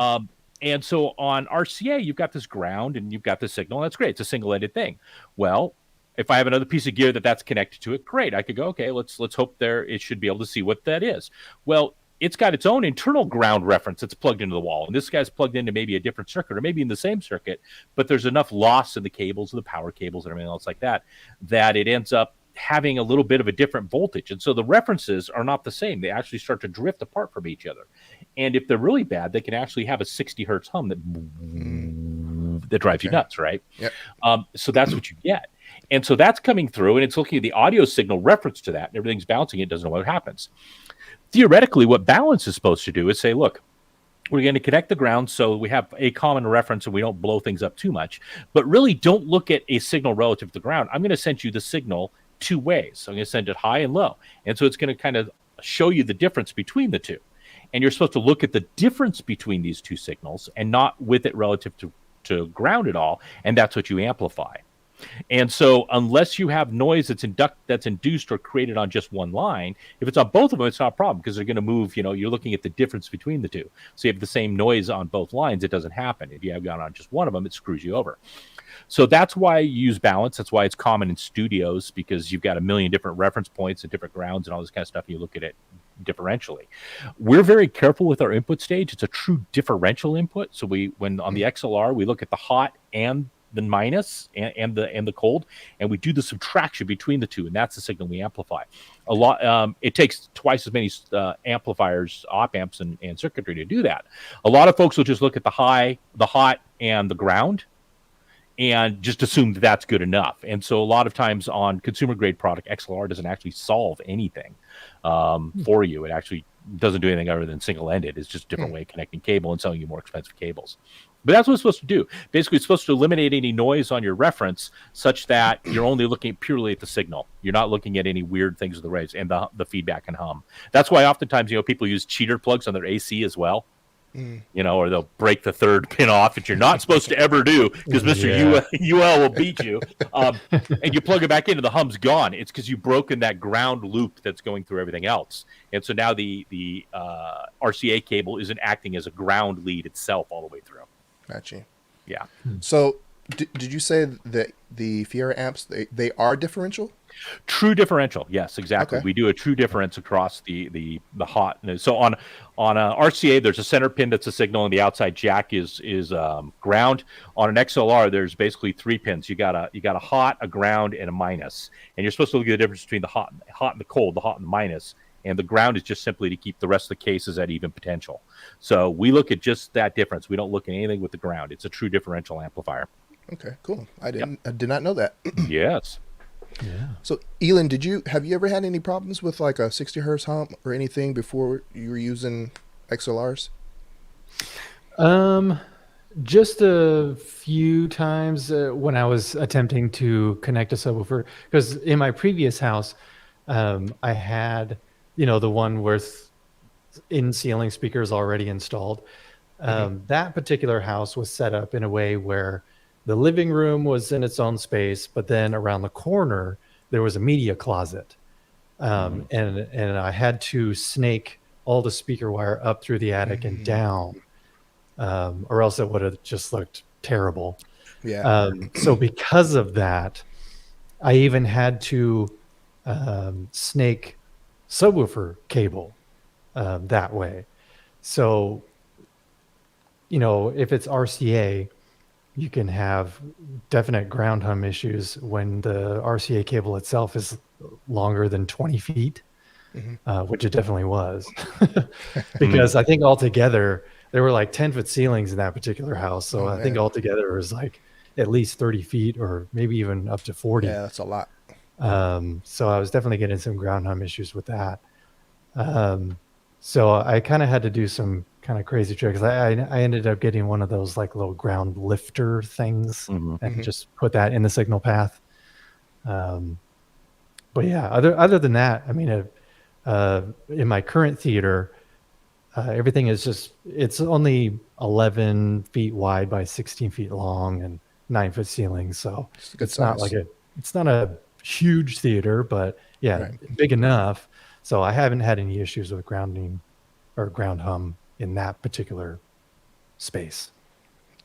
And so on RCA, you've got this ground and you've got this signal. And that's great. It's a single-ended thing. Well, if I have another piece of gear that's connected to it, great. I could go, okay, let's hope it should be able to see what that is. Well, it's got its own internal ground reference that's plugged into the wall. And this guy's plugged into maybe a different circuit or maybe in the same circuit, but there's enough loss in the cables and the power cables and everything else like that it ends up having a little bit of a different voltage. And so the references are not the same. They actually start to drift apart from each other. And if they're really bad, they can actually have a 60 hertz hum that drives you nuts, right? Yep. So that's what you get. And so that's coming through, and it's looking at the audio signal reference to that, and everything's bouncing. It doesn't know what happens. Theoretically, what balance is supposed to do is say, look, we're going to connect the ground so we have a common reference and we don't blow things up too much. But really don't look at a signal relative to the ground. I'm going to send you the signal 2 ways. So I'm going to send it high and low. And so it's going to kind of show you the difference between the two. And you're supposed to look at the difference between these 2 signals and not with it relative to ground at all. And that's what you amplify. And so unless you have noise that's induced or created on just one line, if it's on both of them, it's not a problem because they're going to move, you're looking at the difference between the two. So you have the same noise on both lines, it doesn't happen. If you have got on just one of them, it screws you over. So that's why you use balance. That's why it's common in studios, because you've got a million different reference points and different grounds and all this kind of stuff. And you look at it differentially. We're very careful with our input stage. It's a true differential input. So when on the XLR, we look at the hot and the minus and the cold, and we do the subtraction between the two, and that's the signal we amplify. A lot. It takes twice as many amplifiers, op amps, and circuitry to do that. A lot of folks will just look at the hot, and the ground, and just assume that that's good enough. And so a lot of times on consumer grade product, XLR doesn't actually solve anything for you. It actually doesn't do anything other than single-ended. It's just a different way of connecting cable and selling you more expensive cables. But that's what it's supposed to do. Basically, it's supposed to eliminate any noise on your reference such that you're only looking purely at the signal. You're not looking at any weird things with the rays and the feedback and hum. That's why oftentimes, people use cheater plugs on their AC as well. Or they'll break the third pin off, which you're not supposed to ever do because Mr. UL will beat you. And you plug it back in and the hum's gone. It's because you've broken that ground loop that's going through everything else. And so now the RCA cable isn't acting as a ground lead itself all the way through. Gotcha. Yeah. So did you say that the Fiera amps, they are differential? True differential, yes, exactly. Okay. We do a true difference across the hot. So on a RCA, there's a center pin that's a signal, and the outside jack is ground. On an XLR, there's basically 3 pins. You got a hot, a ground, and a minus. And you're supposed to look at the difference between the hot and the cold, the hot and the minus. And the ground is just simply to keep the rest of the cases at even potential. So we look at just that difference. We don't look at anything with the ground. It's a true differential amplifier. Okay, cool. I did not know that. Yes. Yeah. So, Ealan, have you ever had any problems with like a 60 hertz hump or anything before you were using XLRs? Um, just a few times when I was attempting to connect a subwoofer, because in my previous house, I had, the one with in ceiling speakers already installed. Mm-hmm. That particular house was set up in a way where the living room was in its own space, but then around the corner there was a media closet, and I had to snake all the speaker wire up through the attic and Mm-hmm. down, or else it would have just looked terrible. Yeah. So because of that, I even had to snake subwoofer cable that way. So, if it's RCA, you can have definite ground hum issues when the RCA cable itself is longer than 20 feet, Mm-hmm. which it definitely was. Because I think altogether, there were like 10-foot ceilings in that particular house. So Oh I think man. altogether it was like at least 30 feet or maybe even up to 40. Yeah, that's a lot. So I was definitely getting some ground hum issues with that. Um, so I kind of had to do some kind of crazy tricks. I ended up getting one of those like little ground lifter things Mm-hmm. and Mm-hmm. just put that in the signal path. Um, but yeah, other than that, I mean, in my current theater, everything is it's only 11 feet wide by 16 feet long and 9-foot ceilings. So It's a good it's not size. it's not a huge theater, but yeah, Right. big enough. So I haven't had any issues with grounding or ground hum in that particular space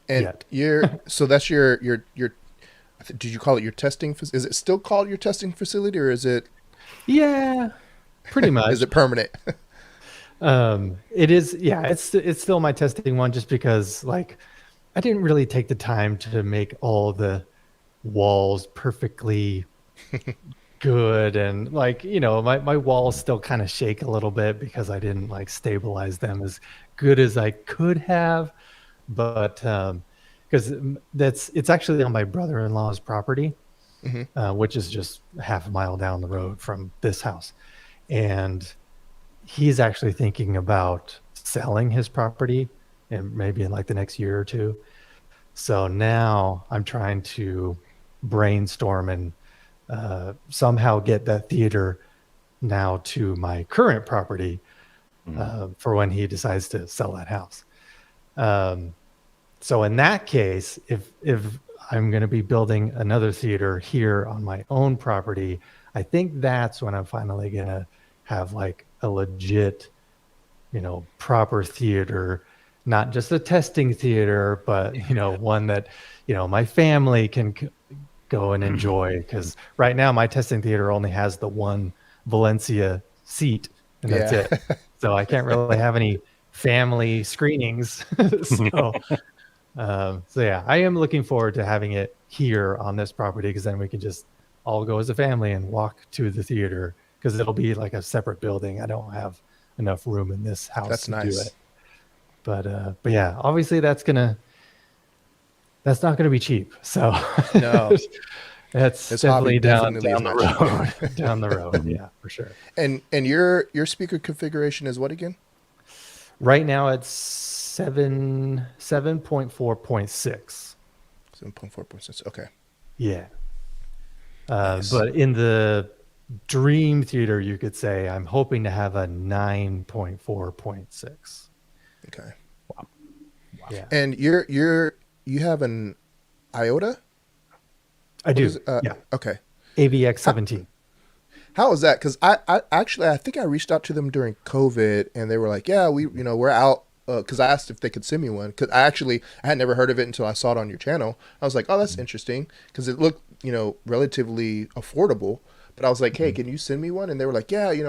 And yet. so that's your did you call it your testing? Is it still called your testing facility, or is it Yeah, pretty is much. it permanent? It is. Yeah, it's still my testing one, just because like I didn't really take the time to make all the walls perfectly good, and like my walls still kind of shake a little bit because I didn't like stabilize them as good as I could have. But because it's actually on my brother-in-law's property, Mm-hmm. which is just half a mile down the road from this house, and he's actually thinking about selling his property and maybe in like the next year or two. So now I'm trying to brainstorm and somehow get that theater now to my current property for when he decides to sell that house. Um, so in that case, if I'm going to be building another theater here on my own property, I think that's when I'm finally going to have like a legit, proper theater, not just a testing theater, but one that my family can go and enjoy. Because right now my testing theater only has the one Valencia seat, and that's Yeah. it. So I can't really have any family screenings. So yeah, I am looking forward to having it here on this property, because then we can just all go as a family and walk to the theater, because it'll be like a separate building. I don't have enough room in this house That's to do nice. it. But yeah, obviously that's not gonna be cheap. So No, that's this hobby definitely definitely is down not the cheap. road. Down the road, yeah, for sure. And your speaker configuration is what again? Right now it's 7.4.6. 7.4.6. Okay. Yeah. Nice. But in the dream theater, you could say I'm hoping to have a 9.4.6. Okay. Yeah, And you have an IOTA? I What do. is it? Yeah, Okay. AVX 17. How is that? Because I think I reached out to them during COVID, and they were like, "Yeah, we're out." Because I asked if they could send me one. Because I had never heard of it until I saw it on your channel. I was like, "Oh, that's interesting," because it looked relatively affordable. But I was like, "Hey, can you send me one?" And they were like, "Yeah, we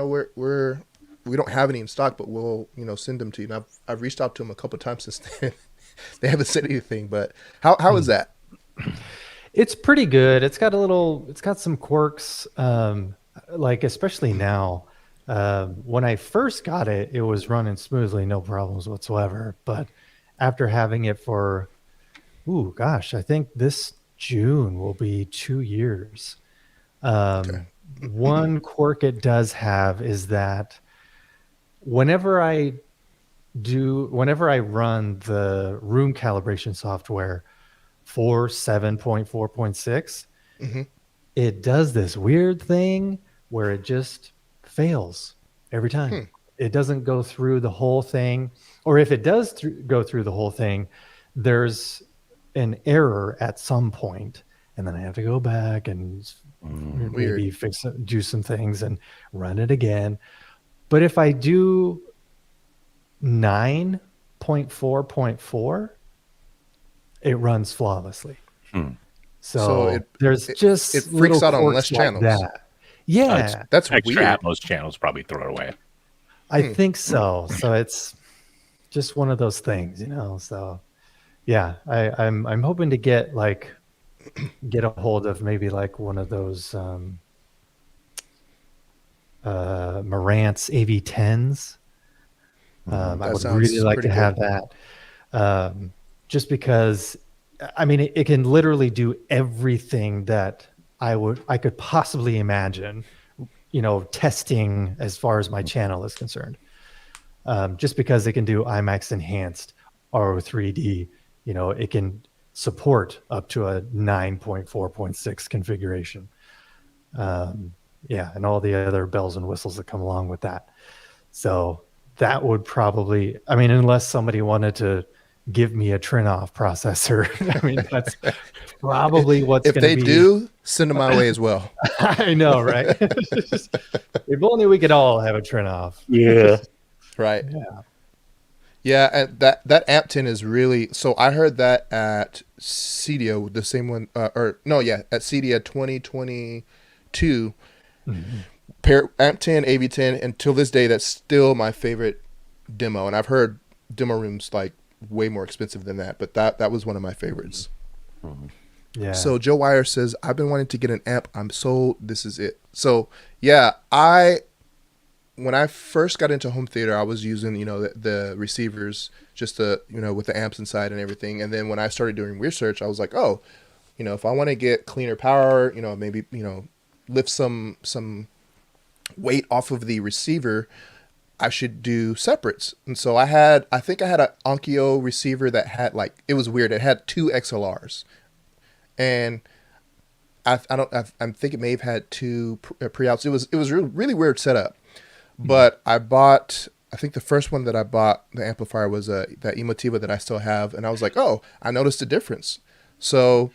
don't have any in stock, but we'll send them to you." And I've reached out to them a couple of times since then. They haven't said anything. But how is that? It's pretty good. It's got some quirks, like especially now. When I first got it, it was running smoothly, no problems whatsoever. But after having it for, I think this June will be 2 years. Okay. One quirk it does have is that whenever I run the room calibration software for 7.4.6, Mm-hmm. it does this weird thing where it just fails every time. It doesn't go through the whole thing, or if it does go through the whole thing, there's an error at some point, and then I have to go back and maybe do some things and run it again. But if I do 9.4.4, it runs flawlessly. So there's just it freaks little out on quirks less like channels. that. Yeah, That's Extra weird. Atmos channels probably throw it away. I think so. So it's just one of those things, you know. So yeah, I'm hoping to get a hold of maybe like one of those Marantz AV10s. I would really like to have that. Just because, I mean, it can literally do everything that I could possibly imagine, you know, testing as far as my channel is concerned. Just because it can do IMAX enhanced RO3D, you know, it can support up to a 9.4.6 configuration. Yeah, and all the other bells and whistles that come along with that. So that would probably, I mean, unless somebody wanted to give me a Trinoff processor, I mean, that's probably what's going to be. If they do, send them my way as well. I know, right? If only we could all have a Trinoff. Yeah. Right. Yeah. Yeah, and that amp 10 is really, so I heard that at CEDIA, the same one, at CEDIA 2022, amp 10, AV10, and till this day, that's still my favorite demo. And I've heard demo rooms like way more expensive than that, but that was one of my favorites. Yeah. So Joe Wire says, I've been wanting to get an amp. I'm sold. This is it. So yeah, when I first got into home theater, I was using, you know, the receivers just to, you know, with the amps inside and everything. And then when I started doing research, I was like, oh, you know, if I want to get cleaner power, you know, maybe, you know, lift some weight off of the receiver, I should do separates. And so I think I had an Onkyo receiver that had it was weird. It had 2 XLRs, and I think it may have had 2 pre-outs. It was really weird setup. But I think the first one that I bought, the amplifier, was that Emotiva that I still have. And I was like, oh, I noticed a difference. So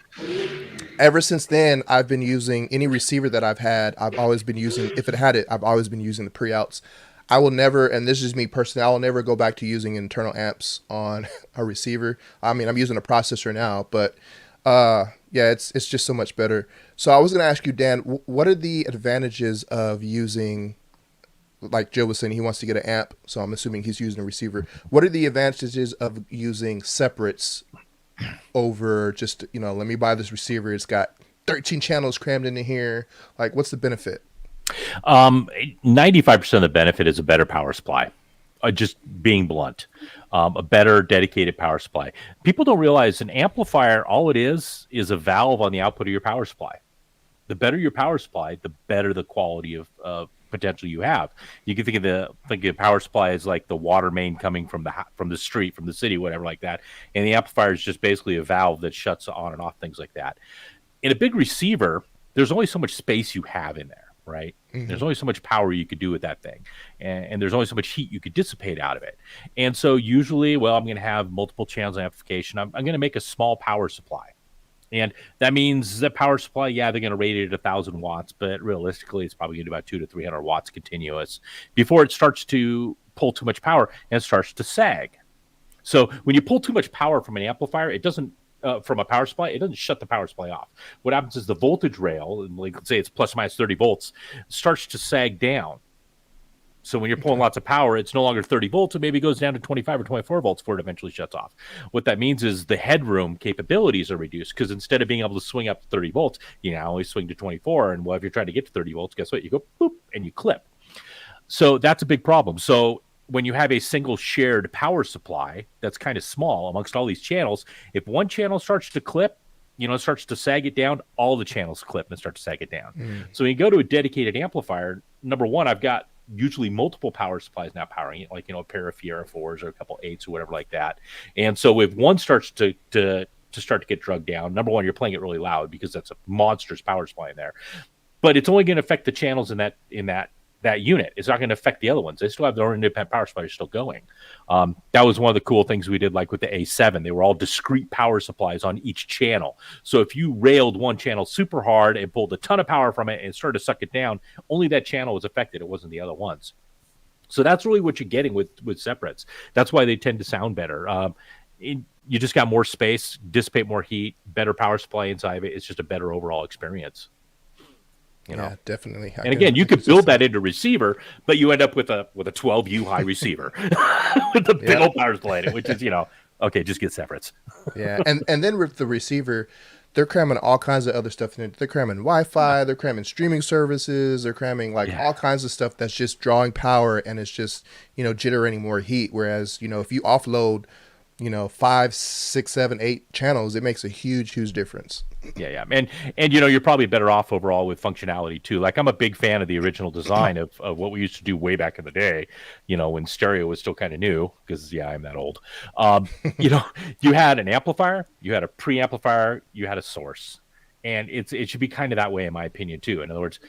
ever since then, I've been using any receiver that I've had. I've always been using, if it had it, I've always been using the pre-outs. I will never, and this is me personally, I will never go back to using internal amps on a receiver. I mean, I'm using a processor now, but yeah, it's just so much better. So I was going to ask you, Dan, what are the advantages of using, like Joe was saying, he wants to get an amp, so I'm assuming he's using a receiver. What are the advantages of using separates over just, you know, let me buy this receiver, it's got 13 channels crammed into here? Like, what's the benefit? 95% of the benefit is a better power supply. Just being blunt, a better dedicated power supply. People don't realize an amplifier, all it is a valve on the output of your power supply. The better your power supply, the better the quality of potential you have. You can think of power supply as like the water main coming from the street, from the city, whatever like that. And the amplifier is just basically a valve that shuts on and off things like that. In a big receiver, there's only so much space you have in there, right? Mm-hmm. There's only so much power you could do with that thing. And there's only so much heat you could dissipate out of it. And so usually, I'm going to have multiple channels of amplification. I'm going to make a small power supply. And that means that power supply, they're going to rate it at 1,000 watts, but realistically, it's probably going to be about 200 to 300 watts continuous before it starts to pull too much power and it starts to sag. So when you pull too much power from an amplifier, it doesn't, from a power supply, it doesn't shut the power supply off. What happens is the voltage rail, like let's say it's plus or minus 30 volts, starts to sag down. So when you're pulling lots of power, it's no longer 30 volts. It maybe goes down to 25 or 24 volts before it eventually shuts off. What that means is the headroom capabilities are reduced because instead of being able to swing up to 30 volts, you now only swing to 24. And if you're trying to get to 30 volts, guess what? You go boop and you clip. So that's a big problem. So when you have a single shared power supply that's kind of small amongst all these channels, if one channel starts to clip, it starts to sag it down, all the channels clip and start to sag it down. So when you go to a dedicated amplifier, number one, I've got usually multiple power supplies now powering it, like, a pair of Fiera 4s or a couple 8s or whatever like that. And so if one starts to start to get drugged down, number one, you're playing it really loud because that's a monstrous power supply in there. But it's only going to affect the channels in that unit. It's not going to affect the other ones. They still have their own independent power supplies still going. That was one of the cool things we did, like with the A7. They were all discrete power supplies on each channel. So if you railed one channel super hard and pulled a ton of power from it and started to suck it down, only that channel was affected. It wasn't the other ones. So that's really what you're getting with separates. That's why they tend to sound better. You just got more space, dissipate more heat, better power supply inside of it. It's just a better overall experience. Yeah, definitely. And again, you could build that into receiver, but you end up with a 12U high receiver with the big old power supply in it, which is, okay, just get separates. Yeah, and then with the receiver, they're cramming all kinds of other stuff in it. They're cramming Wi-Fi, they're cramming streaming services, they're cramming all kinds of stuff that's just drawing power, and it's just, generating more heat. Whereas, if you offload 5, 6, 7, 8 channels, it makes a huge difference. Yeah. And you're probably better off overall with functionality too. Like, I'm a big fan of the original design of what we used to do way back in the day, when stereo was still kind of new, because I'm that old. You had an amplifier, you had a preamplifier, you had a source. And it should be kind of that way, in my opinion, too. In other words,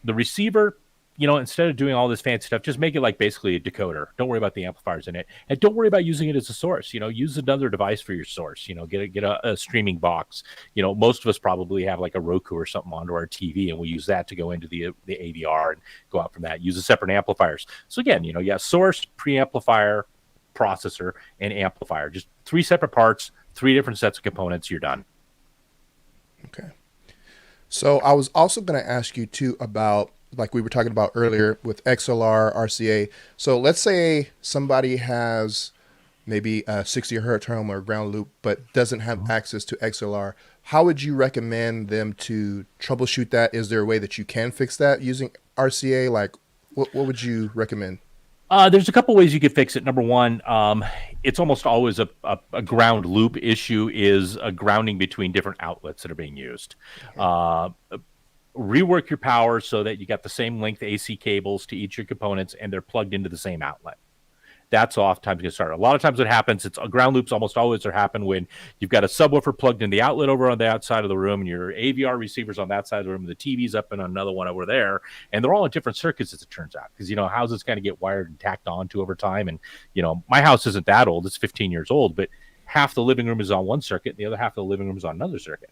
the receiver, instead of doing all this fancy stuff, just make it like basically a decoder. Don't worry about the amplifiers in it, and don't worry about using it as a source. Use another device for your source. Get a streaming box. Most of us probably have like a Roku or something onto our TV, and we use that to go into the AVR and go out from that. Use a separate amplifiers. So again, source, preamplifier, processor, and amplifier. Just 3 separate parts, 3 different sets of components. You're done. Okay. So I was also going to ask you too about, like we were talking about earlier with XLR, RCA. So let's say somebody has maybe a 60 hertz home or ground loop, but doesn't have access to XLR. How would you recommend them to troubleshoot that? Is there a way that you can fix that using RCA? Like, what would you recommend? There's a couple ways you could fix it. Number one, it's almost always a ground loop issue, is a grounding between different outlets that are being used. Rework your power so that you got the same length AC cables to each of your components and they're plugged into the same outlet. That's oftentimes going to start. A lot of times what happens, it's ground loops almost always happen when you've got a subwoofer plugged in the outlet over on the outside of the room, and your AVR receivers on that side of the room, and the TV's up in another one over there, and they're all in different circuits, as it turns out, because houses kind of get wired and tacked onto over time. And my house isn't that old; it's 15 years old, but half the living room is on one circuit, and the other half of the living room is on another circuit.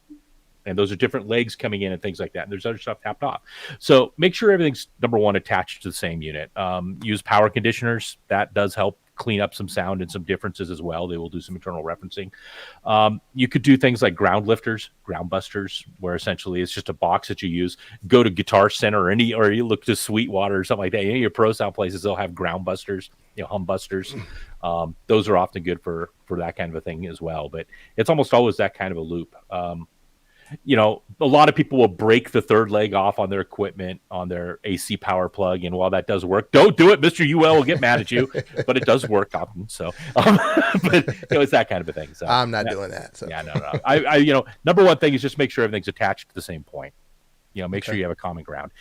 And those are different legs coming in and things like that. And there's other stuff tapped off. So make sure everything's, number one, attached to the same unit. Use power conditioners. That does help clean up some sound and some differences as well. They will do some internal referencing. You could do things like ground lifters, ground busters, where essentially it's just a box that you use. Go to Guitar Center or you look to Sweetwater or something like that. Any of your pro sound places, they'll have ground busters, hum busters. Those are often good for that kind of a thing as well. But it's almost always that kind of a loop. A lot of people will break the third leg off on their equipment, on their AC power plug. And while that does work, don't do it. Mr. UL will get mad at you, but it does work often. So, but it's that kind of a thing. So I'm not doing that. So. Yeah, no. I number one thing is just make sure everything's attached to the same point. Make sure you have a common ground.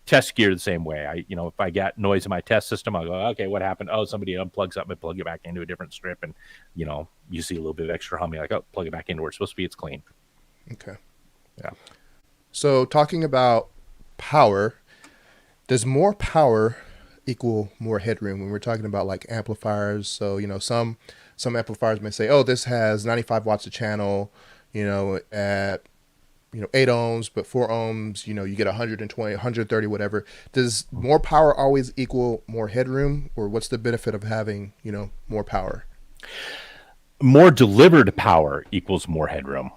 Test gear the same way. If I got noise in my test system, I'll go, okay, what happened? Oh, somebody unplugged something and plug it back into a different strip. And, you see a little bit of extra humming, like, oh, plug it back into where it's supposed to be. It's clean. Okay. Yeah. So talking about power, does more power equal more headroom when we're talking about like amplifiers? So, some amplifiers may say, oh, this has 95 watts a channel, at 8 ohms, but 4 ohms, you get 120, 130, whatever. Does more power always equal more headroom, or what's the benefit of having, more power? More delivered power equals more headroom.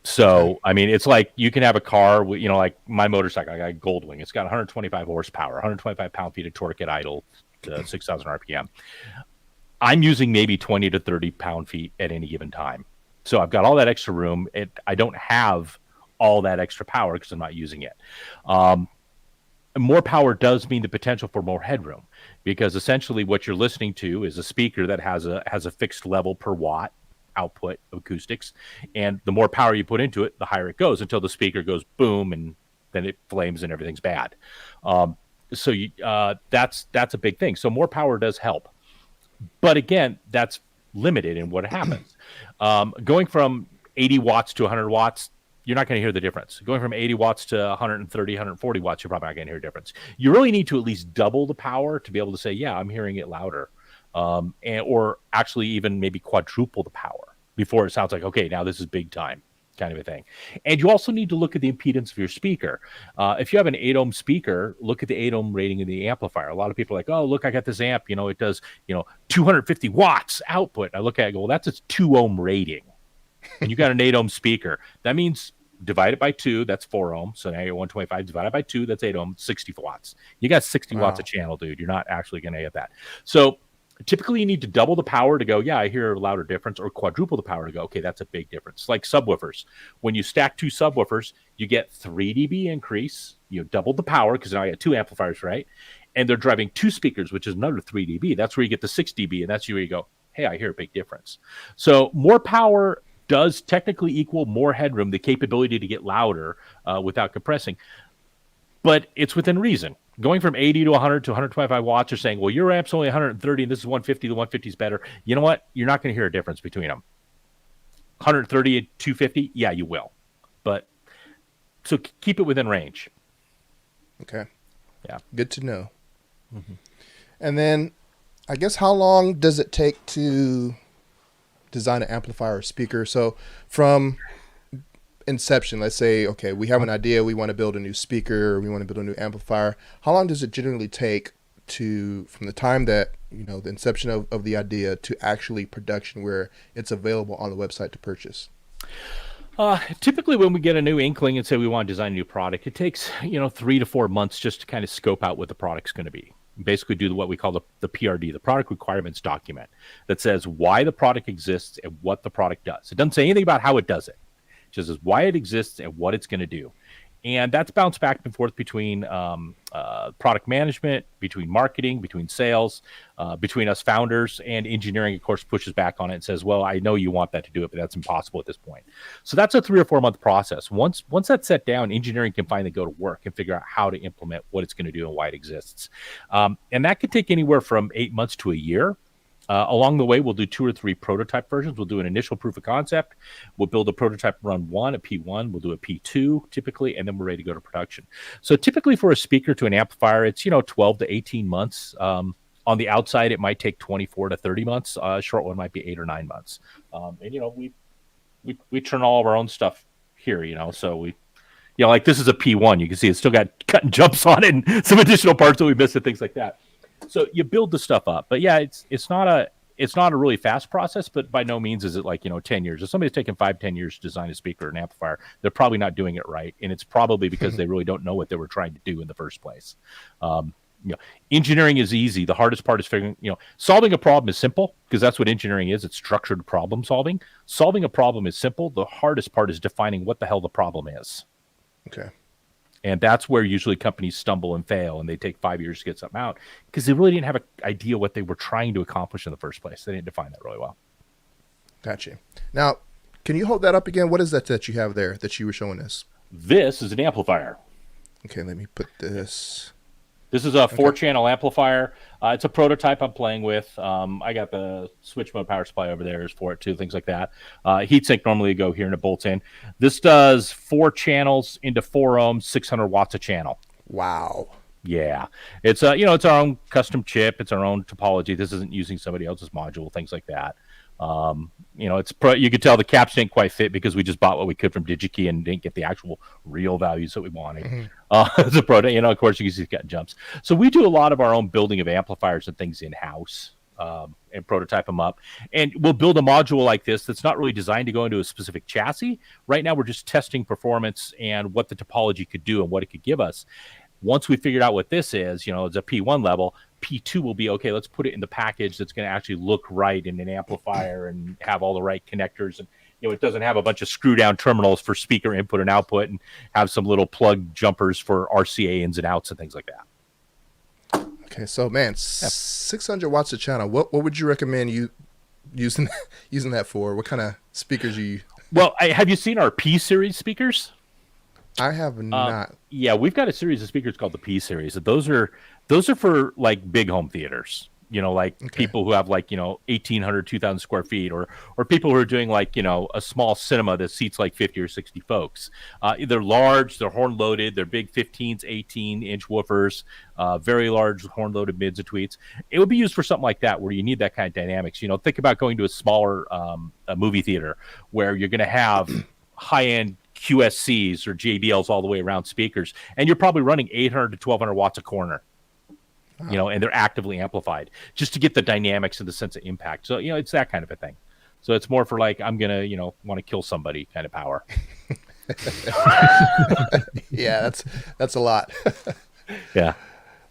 So, I mean, it's like you can have a car with, like my motorcycle, I got a Goldwing. It's got 125 horsepower, 125 pound-feet of torque at idle to 6,000 RPM. I'm using maybe 20 to 30 pound-feet at any given time. So I've got all that extra room. I don't have all that extra power because I'm not using it. More power does mean the potential for more headroom, because essentially what you're listening to is a speaker that has a fixed level per watt output of acoustics, and the more power you put into it, the higher it goes until the speaker goes boom, and then it flames and everything's bad. So that's a big thing. So more power does help, but again, that's limited in what happens. Going from 80 watts to 100 watts, you're not going to hear the difference. Going from 80 watts to 130, 140 watts, you're probably not going to hear a difference. You really need to at least double the power to be able to say, yeah, I'm hearing it louder, or actually even maybe quadruple the power before it sounds like, okay, now this is big time kind of a thing. And you also need to look at the impedance of your speaker. If you have an 8 ohm speaker, look at the 8 ohm rating of the amplifier. A lot of people are like, oh, look, I got this amp, it does, 250 watts output. I look at it and go, well, that's a 2 ohm rating. And you got an 8 ohm speaker. That means divide it by 2, that's 4 ohm. So now you're 125 divided by 2, that's 8 ohm, 60 watts. You got 60 watts a channel, dude. You're not actually going to get that. So typically you need to double the power to go, yeah, I hear a louder difference, or quadruple the power to go, okay, that's a big difference. Like subwoofers. When you stack 2 subwoofers, you get 3 dB increase. You doubled the power because now you got 2 amplifiers, right? And they're driving 2 speakers, which is another 3 dB. That's where you get the 6 dB, and that's where you go, hey, I hear a big difference. So more power does technically equal more headroom, the capability to get louder without compressing. But it's within reason. Going from 80 to 100 to 125 watts, or saying, well, your amp's only 130 and this is 150, the 150 is better. You know what? You're not going to hear a difference between them. 130 and 250, yeah, you will. But so keep it within range. Okay. Yeah. Good to know. And then I guess how long does it take to design an amplifier or speaker? So from inception, let's say, okay, we have an idea, we want to build a new speaker, we want to build a new amplifier. How long does it generally take from the time that, the inception of the idea to actually production where it's available on the website to purchase? Typically when we get a new inkling and say we want to design a new product, it takes, 3 to 4 months just to kind of scope out what the product's going to be. Basically do what we call the PRD, the product requirements document, that says why the product exists and what the product does. It doesn't say anything about how it does it. It just says why it exists and what it's going to do. And that's bounced back and forth between product management, between marketing, between sales, between us founders, and engineering, of course, pushes back on it and says, well, I know you want that to do it, but that's impossible at this point. So that's a 3 or 4 month process. Once that's set down, engineering can finally go to work and figure out how to implement what it's going to do and why it exists. And that could take anywhere from 8 months to a year. Along the way, we'll do 2 or 3 prototype versions. We'll do an initial proof of concept. We'll build a prototype run 1, a P1. We'll do a P2 typically, and then we're ready to go to production. So typically for a speaker to an amplifier, it's 12 to 18 months. On the outside, it might take 24 to 30 months. Short one might be 8 or 9 months. And we turn all of our own stuff here. So we. Like this is a P1. You can see it's still got cut and jumps on it and some additional parts that we missed and things like that. So you build the stuff up, but yeah, it's not a really fast process, but by no means is it like 10 years. If somebody's taken 5-10 years to design a speaker or an amplifier, they're probably not doing it right, and it's probably because they really don't know what they were trying to do in the first place. Engineering is easy. The hardest part is figuring. Solving a problem is simple because that's what engineering is. It's structured problem solving. Solving a problem is simple. The hardest part is defining what the hell the problem is. Okay. And that's where usually companies stumble and fail, and they take 5 years to get something out because they really didn't have an idea what they were trying to accomplish in the first place. They didn't define that really well. Gotcha. Now, can you hold that up again? What is that you have there that you were showing us? This is an amplifier. Okay, let me put this. This is a 4-channel amplifier. It's a prototype I'm playing with. I got the switch mode power supply over there for it too, things like that. Heatsink normally go here and it bolts in. This does 4 channels into 4 ohms, 600 watts a channel. Wow. Yeah, it's it's our own custom chip. It's our own topology. This isn't using somebody else's module, things like that. You could tell the caps didn't quite fit because we just bought what we could from DigiKey and didn't get the actual real values that we wanted. As a product, of course, you can see it's got jumps. So we do a lot of our own building of amplifiers and things in-house and prototype them up. And we'll build a module like this that's not really designed to go into a specific chassis. Right now, we're just testing performance and what the topology could do and what it could give us. Once we figured out what this is, it's a P1 level, P2 will be, okay, let's put it in the package that's going to actually look right in an amplifier and have all the right connectors. And, it doesn't have a bunch of screw down terminals for speaker input and output and have some little plug jumpers for RCA ins and outs and things like that. Okay, so man, 600 watts a channel. What would you recommend using using that for? What kind of speakers you? Well, have you seen our P series speakers? I have not. Yeah, we've got a series of speakers called the P series. Those are for like big home theaters. Like Okay. people who have like 1,800, 2,000 square feet, or people who are doing like a small cinema that seats like 50 or 60 folks. They're large, they're horn loaded, they're big 15s, 18-inch woofers, very large horn loaded mids and tweets. It would be used for something like that where you need that kind of dynamics. Think about going to a smaller a movie theater where you're going to have high end QSCs or JBLs all the way around speakers, and you're probably running 800 to 1,200 watts a corner. And they're actively amplified just to get the dynamics and the sense of impact. So, it's that kind of a thing. So it's more for like, I'm going to, want to kill somebody kind of power. Yeah, that's a lot. Yeah.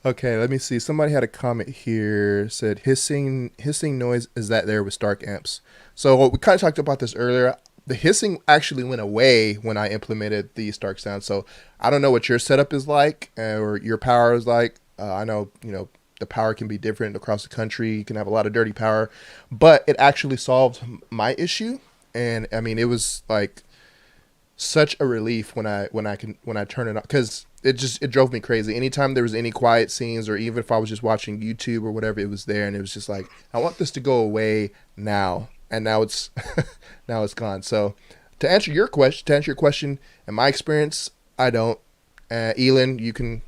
Okay, let me see. Somebody had a comment here, said hissing noise is that there with Stark amps. So we kind of talked about this earlier. The hissing actually went away when I implemented the Stark Sound. So I don't know what your setup is like or your power is like. I know, the power can be different across the country. You can have a lot of dirty power, but it actually solved my issue. And I mean, it was like such a relief when I turn it on, because it drove me crazy. Anytime there was any quiet scenes, or even if I was just watching YouTube or whatever, it was there, and it was just like, I want this to go away now. And now it's now it's gone. So to answer your question, in my experience, I don't. Ealan, you can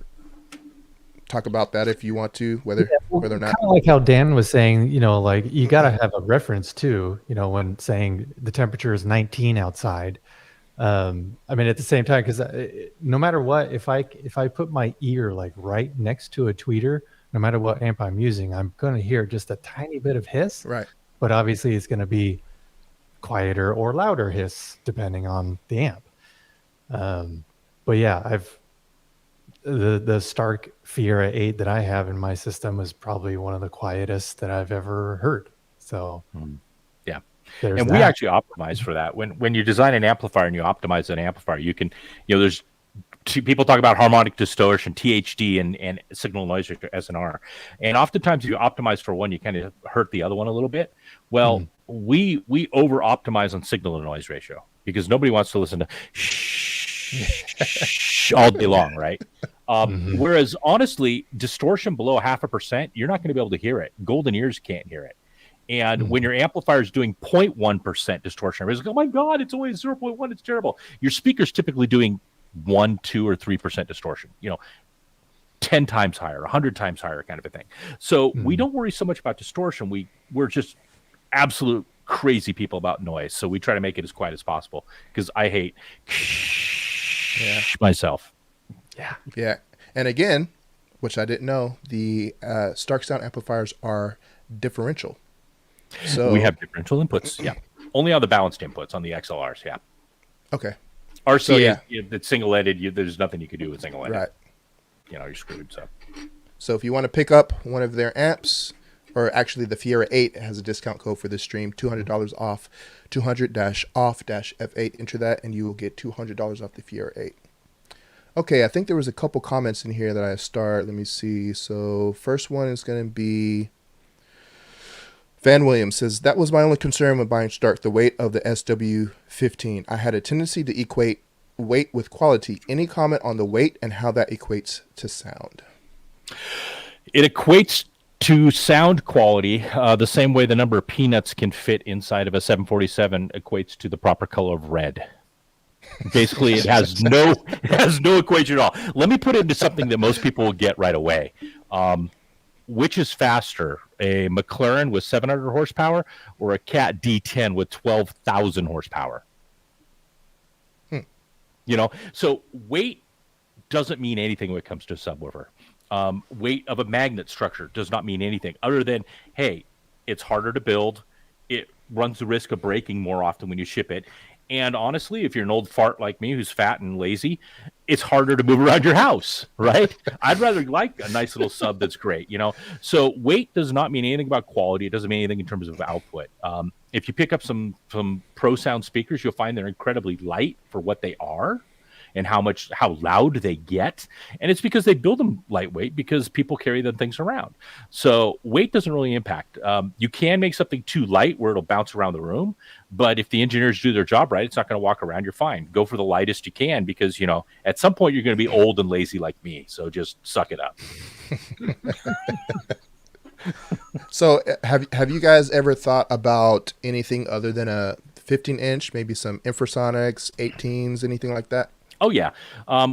talk about that if you want to, whether or not. Kind of like how Dan was saying, like you got to have a reference too, when saying the temperature is 19 outside. I mean, at the same time, because no matter what, if I put my ear like right next to a tweeter, no matter what amp I'm using, I'm going to hear just a tiny bit of hiss. Right. But obviously it's going to be quieter or louder hiss depending on the amp. But yeah, the Stark Fiera 8 that I have in my system is probably one of the quietest that I've ever heard. So yeah. there's and that. we actually optimize for that. When you design an amplifier and you optimize an amplifier, you can, there's people talk about harmonic distortion, THD, and signal noise ratio, SNR. And oftentimes if you optimize for one, you kind of hurt the other one a little bit. Well, we over optimize on signal to noise ratio because nobody wants to listen to shh all day long, right? Whereas honestly, distortion below 0.5%, you're not going to be able to hear it. Golden ears can't hear it. And when your amplifier is doing 0.1% distortion, everybody's like, oh my God, it's only 0.1, it's terrible. Your speaker's typically doing 1, 2, or 3% distortion, 10 times higher, 100 times higher kind of a thing. So we don't worry so much about distortion. We're just absolute crazy people about noise. So we try to make it as quiet as possible because I hate myself. Yeah. And again, which I didn't know, the Stark Sound amplifiers are differential. So we have differential inputs. Yeah. Only on the balanced inputs on the XLRs. Yeah. Okay. RC, it's single-ended. There's nothing you can do with single-ended. Right. You're screwed. So if you want to pick up one of their amps, or actually the Fiera 8 has a discount code for this stream, $200 off, 200-off-F8. Enter that and you will get $200 off the Fiera 8. Okay, I think there was a couple comments in here that I start. Let me see. So first one is going to be Van Williams says, that was my only concern when buying Stark, the weight of the SW15. I had a tendency to equate weight with quality. Any comment on the weight and how that equates to sound? It equates to sound quality the same way the number of peanuts can fit inside of a 747 equates to the proper color of red. Basically, it has no equation at all. Let me put it into something that most people will get right away. Which is faster, a McLaren with 700 horsepower or a Cat D10 with 12,000 horsepower? So weight doesn't mean anything when it comes to a subwoofer. Weight of a magnet structure does not mean anything other than, hey, it's harder to build. It runs the risk of breaking more often when you ship it. And honestly, if you're an old fart like me who's fat and lazy, it's harder to move around your house, right? I'd rather like a nice little sub that's great, So weight does not mean anything about quality. It doesn't mean anything in terms of output. If you pick up some Pro Sound speakers, you'll find they're incredibly light for what they are. and how loud they get. And it's because they build them lightweight because people carry them things around. So weight doesn't really impact. You can make something too light where it'll bounce around the room, but if the engineers do their job right, it's not going to walk around. You're fine. Go for the lightest you can because, at some point you're going to be old and lazy like me. So just suck it up. So have you guys ever thought about anything other than a 15-inch, maybe some infrasonics, 18s, anything like that? Oh, yeah.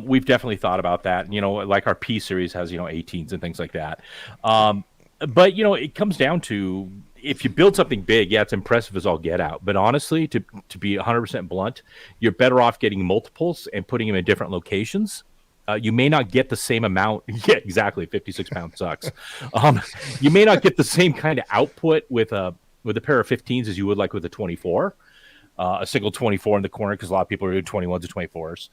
We've definitely thought about that. Like our P series has, 18s and things like that. But, it comes down to if you build something big, yeah, it's impressive as all get out. But honestly, to be 100% blunt, you're better off getting multiples and putting them in different locations. You may not get the same amount. Yeah, exactly. 56 pounds sucks. You may not get the same kind of output with a pair of 15s as you would like with a 24, a single 24 in the corner, because a lot of people are doing 21s and 24s.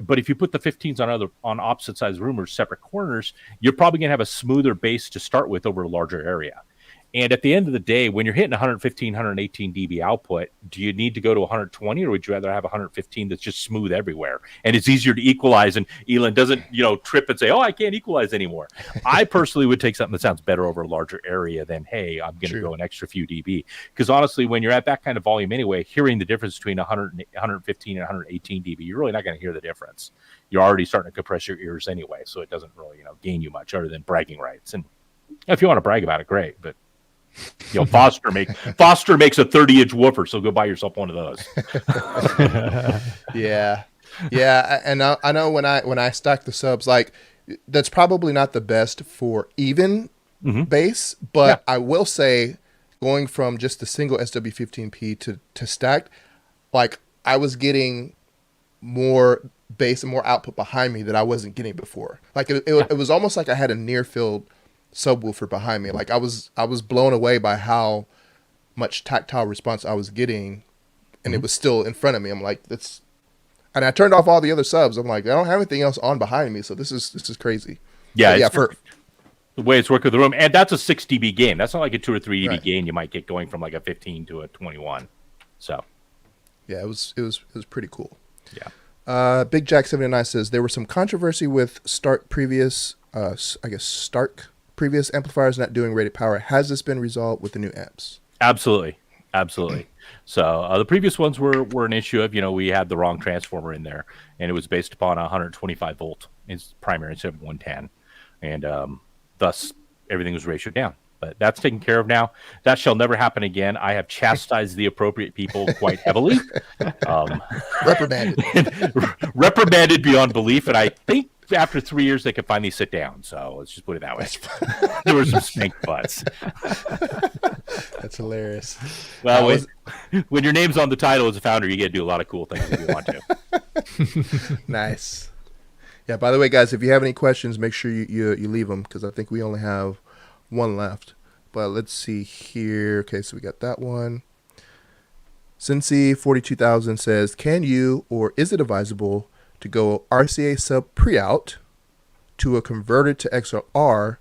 But if you put the 15s on opposite sides of the room or separate corners, you're probably going to have a smoother base to start with over a larger area. And at the end of the day, when you're hitting 115, 118 dB output, do you need to go to 120, or would you rather have 115 that's just smooth everywhere? And it's easier to equalize, and Ealan doesn't, trip and say, oh, I can't equalize anymore. I personally would take something that sounds better over a larger area than, hey, I'm going to go an extra few dB. Because honestly, when you're at that kind of volume anyway, hearing the difference between 115 and 118 dB, you're really not going to hear the difference. You're already starting to compress your ears anyway, so it doesn't really, gain you much other than bragging rights. And if you want to brag about it, great, but Foster makes a 30-inch woofer, so go buy yourself one of those. Yeah. And I know when I stack the subs, like that's probably not the best for even bass, but I will say, going from just the single SW15P to stacked, like I was getting more bass and more output behind me that I wasn't getting before. Like it was almost like I had a near field subwoofer behind me. Like I was blown away by how much tactile response I was getting, and it was still in front of me. I'm like, and I turned off all the other subs. I'm like, I don't have anything else on behind me, so this is crazy. Yeah, for the way it's worked with the room, and that's a 6 dB gain. That's not like a 2 or 3 dB gain you might get going from like a 15 to a 21. So yeah, it was pretty cool. Yeah. Big Jack 79 says there was some controversy with Starke previous amplifiers not doing rated power. Has this been resolved with the new amps? Absolutely. So the previous ones were an issue of, we had the wrong transformer in there, and it was based upon a 125 volt primary instead of 110, and thus everything was ratioed down. But that's taken care of now. That shall never happen again. I have chastised the appropriate people quite heavily. Reprimanded beyond belief, and I think after 3 years they could finally sit down. So let's just put it that way. There were some spanked butts. That's hilarious. Well, when your name's on the title as a founder, you get to do a lot of cool things if you want to. Nice. Yeah, by the way, guys, if you have any questions, make sure you leave them, because I think we only have one left. But let's see here. Okay, so we got that one. Cincy 42,000 says, can you, or is it advisable to go RCA sub pre-out to a converter to XLR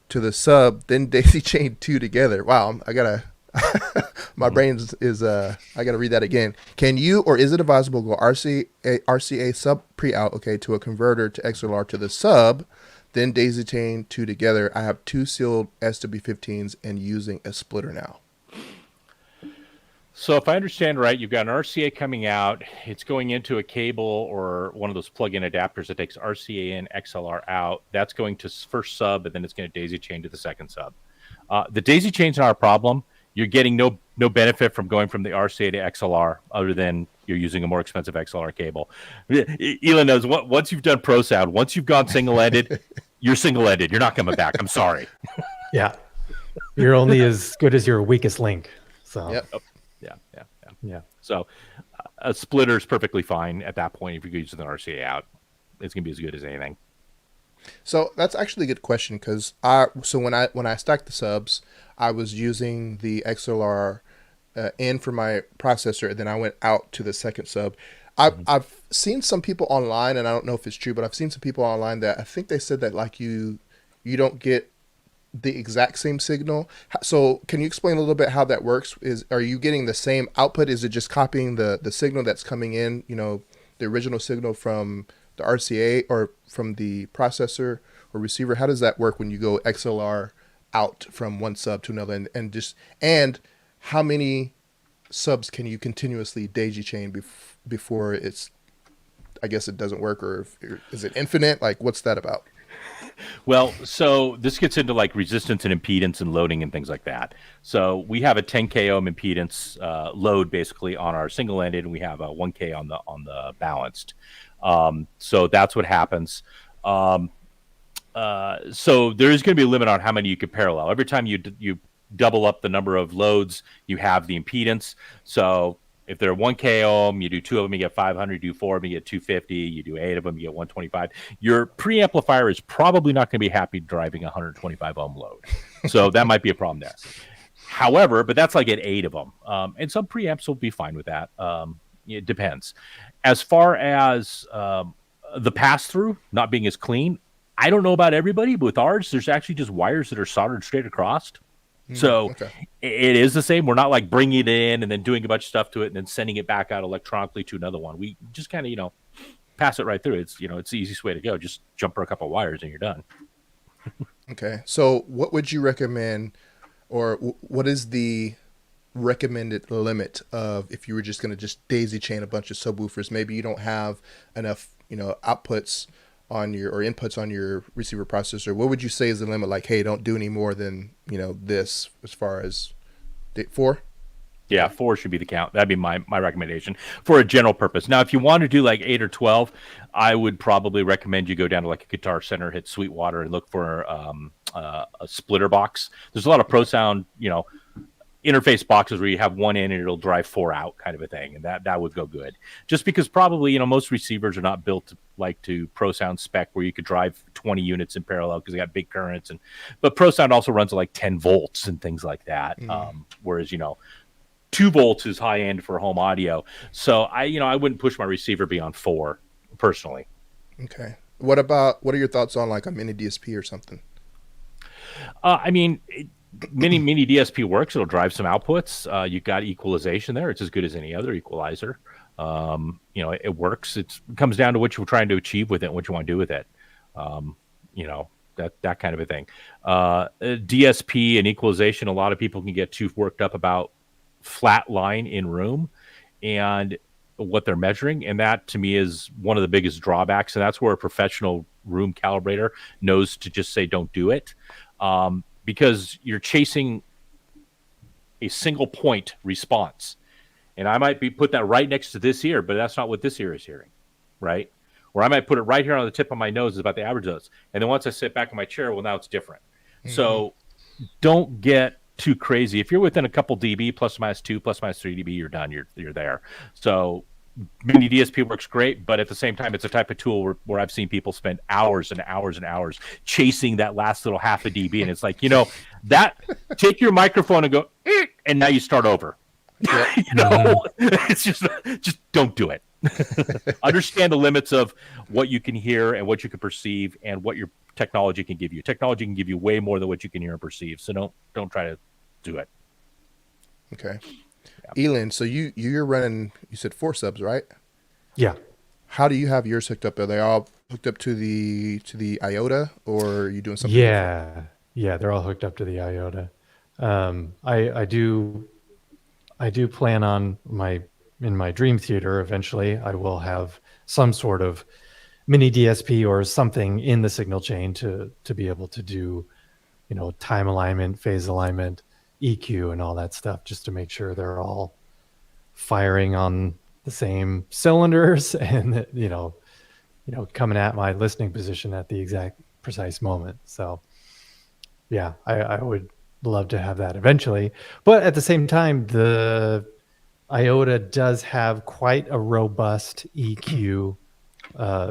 to the sub, then daisy chain two together? Wow, I gotta my brain is I gotta read that again. Can you, or is it advisable to go RCA sub pre-out, okay, to a converter to XLR to the sub, then daisy chain two together? I have two sealed SW15s and using a splitter now. So if I understand right, you've got an RCA coming out. It's going into a cable or one of those plug-in adapters that takes RCA in, XLR out. That's going to first sub, and then it's going to daisy chain to the second sub. The daisy chain's not a problem. You're getting no benefit from going from the RCA to XLR other than you're using a more expensive XLR cable. Ealan knows, once you've done Pro Sound, once you've gone single-ended, you're single-ended. You're not coming back. I'm sorry. Yeah. You're only as good as your weakest link. So. Yep. Yeah. So a splitter is perfectly fine at that point if you're using the RCA out. It's going to be as good as anything. So that's actually a good question, because when I stacked the subs, I was using the XLR in for my processor, and then I went out to the second sub. I've seen some people online, and I don't know if it's true, but I've seen some people online that I think they said that like you don't get the exact same signal. So can you explain a little bit how that works? Are you getting the same output? Is it just copying the signal that's coming in, the original signal from the RCA or from the processor or receiver? How does that work when you go XLR out from one sub to another, and how many subs can you continuously daisy chain before it's, I guess it doesn't work, or is it infinite? Like, what's that about? Well, so this gets into like resistance and impedance and loading and things like that. So we have a 10K ohm impedance load basically on our single ended, and we have a 1K on the balanced. So that's what happens. So there is going to be a limit on how many you could parallel. Every time you double up the number of loads, you have the impedance. So if they're 1K ohm, you do 2 of them, you get 500. You do 4 of them, you get 250. You do 8 of them, you get 125. Your preamplifier is probably not going to be happy driving a 125 ohm load. So that might be a problem there. However, but that's like at 8 of them. And some preamps will be fine with that. It depends. As far as the pass-through not being as clean, I don't know about everybody, but with ours, there's actually just wires that are soldered straight across. So Okay. it is the same. We're not like bringing it in and then doing a bunch of stuff to it and then sending it back out electronically to another one. We just kind of, pass it right through. It's, it's the easiest way to go. Just jump for a couple of wires and you're done. Okay. So what would you recommend, or what is the recommended limit of, if you were just going to just daisy chain a bunch of subwoofers? Maybe you don't have enough, outputs on your, or inputs on your receiver processor. What would you say is the limit? Like, hey, don't do any more than, this, as far as 4? Yeah, 4 should be the count. That'd be my recommendation for a general purpose. Now, if you want to do like 8 or 12, I would probably recommend you go down to like a Guitar Center, hit Sweetwater, and look for a splitter box. There's a lot of Pro Sound, interface boxes where you have one in and it'll drive 4 out, kind of a thing, and that would go good. Just because probably most receivers are not built to Pro Sound spec where you could drive 20 units in parallel because they got big currents, but Pro Sound also runs at like 10 volts and things like that. Whereas 2 volts is high end for home audio. So I wouldn't push my receiver beyond 4 personally. Okay. What are your thoughts on like a mini DSP or something? Mini DSP works. It'll drive some outputs. You've got equalization there. It's as good as any other equalizer. It works. It comes down to what you're trying to achieve with it and what you want to do with it. That kind of a thing. DSP and equalization, a lot of people can get too worked up about flat line in room and what they're measuring. And that to me is one of the biggest drawbacks. And that's where a professional room calibrator knows to just say, don't do it. Because you're chasing a single point response. And I might put that right next to this ear, but that's not what this ear is hearing, right? Or I might put it right here on the tip of my nose is about the average dose. And then once I sit back in my chair, well, now it's different. Mm-hmm. So don't get too crazy. If you're within a couple dB, plus or minus 2, plus or minus 3 dB, you're done. You're there. So mini DSP works great, but at the same time, it's a type of tool where I've seen people spend hours and hours and hours chasing that last little half a dB, and it's like, that take your microphone and go, and now you start over. It's just don't do it. Understand the limits of what you can hear and what you can perceive and what your technology can give you. Technology can give you way more than what you can hear and perceive. So don't try to do it. Okay. Yeah. Ealan, so you're running, you said 4 subs, right? Yeah. How do you have yours hooked up? Are they all hooked up to the IOTA, or are you doing something different? Yeah, they're all hooked up to the IOTA. I do plan on in my dream theater eventually I will have some sort of mini DSP or something in the signal chain to be able to do, time alignment, phase alignment, EQ and all that stuff, just to make sure they're all firing on the same cylinders and coming at my listening position at the exact precise moment. So yeah, I would love to have that eventually, but at the same time, the IOTA does have quite a robust EQ,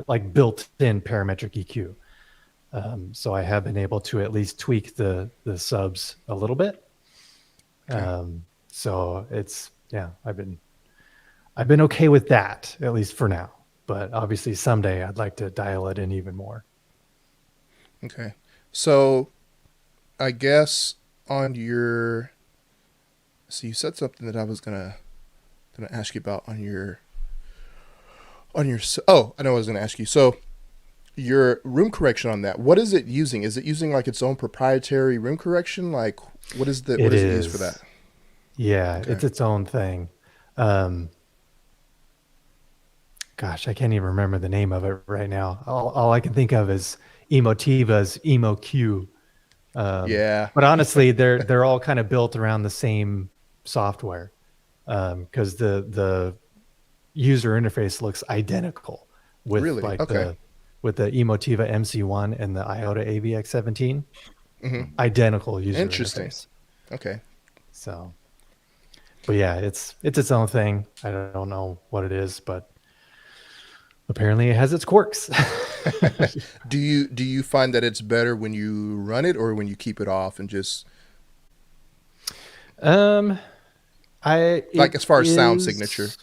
like built-in parametric EQ. So I have been able to at least tweak the subs a little bit. Okay. So it's, I've been okay with that, at least for now, but obviously someday I'd like to dial it in even more. Okay. So I guess on your, so you said something that I was going to ask you about on your On your oh, I know I was going to ask you. So your room correction on that, what is it using? Is it using like its own proprietary room correction? Like what It does it use for that? is. Yeah, Okay. it's its own thing. Um, Gosh, I can't even remember the name of it right now. All I can think of is Emotiva's EmoQ. Yeah. But honestly, they're all kind of built around the same software, because the user interface looks identical with Really? like Okay. the Emotiva MC1 and the Iota AVX17, Hmm. identical user Interesting. interface. Okay. So, but yeah, it's its own thing. I don't know what it is, but apparently it has its quirks. Do you find that it's better when you run it or when you keep it off and just Um, like it as far as sound signature? is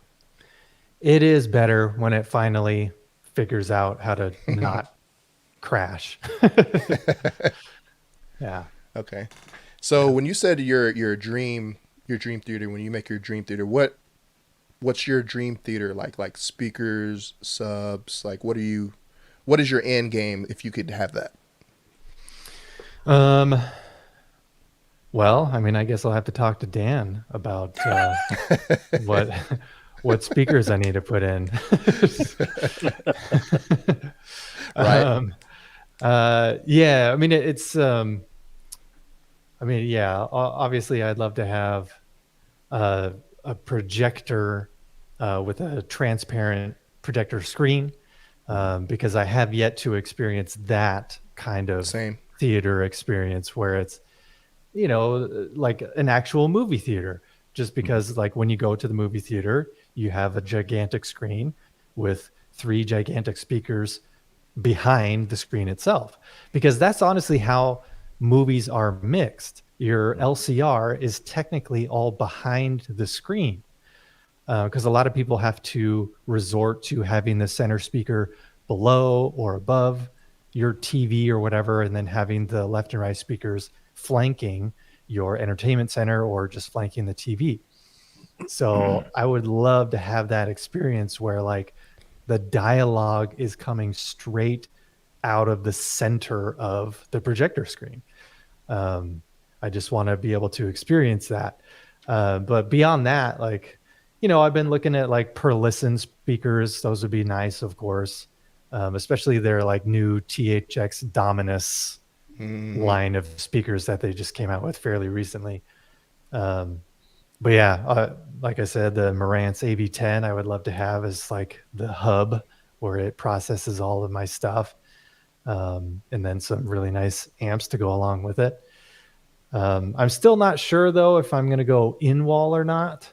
it is better when it finally figures out how to not crash. Yeah. Okay. So when you said your dream theater, when you make your dream theater, what's your dream theater like? Like speakers, subs, like what is your end game if you could have that? Um, well, I mean, I guess I'll have to talk to Dan about what what speakers I need to put in. Right? um, yeah, I mean, I mean, yeah, obviously I'd love to have a projector with a transparent projector screen, because I have yet to experience that kind of Same. theater experience where it's, like an actual movie theater. Just because, like, when you go to the movie theater, you have a gigantic screen with three gigantic speakers behind the screen itself, because that's honestly how movies are mixed. Your LCR is technically all behind the screen, because a lot of people have to resort to having the center speaker below or above your TV or whatever, and then having the left and right speakers flanking your entertainment center or just flanking the TV. So I would love to have that experience where, like, the dialogue is coming straight out of the center of the projector screen. Um, I just want to be able to experience that. But beyond that, like, I've been looking at like per listen speakers. Those would be nice, of course, especially their like new THX Dominus Hmm. line of speakers that they just came out with fairly recently. Um, but yeah, like I said, the Marantz AV10 I would love to have as like the hub where it processes all of my stuff, and then some really nice amps to go along with it. I'm still not sure though if I'm going to go in wall or not,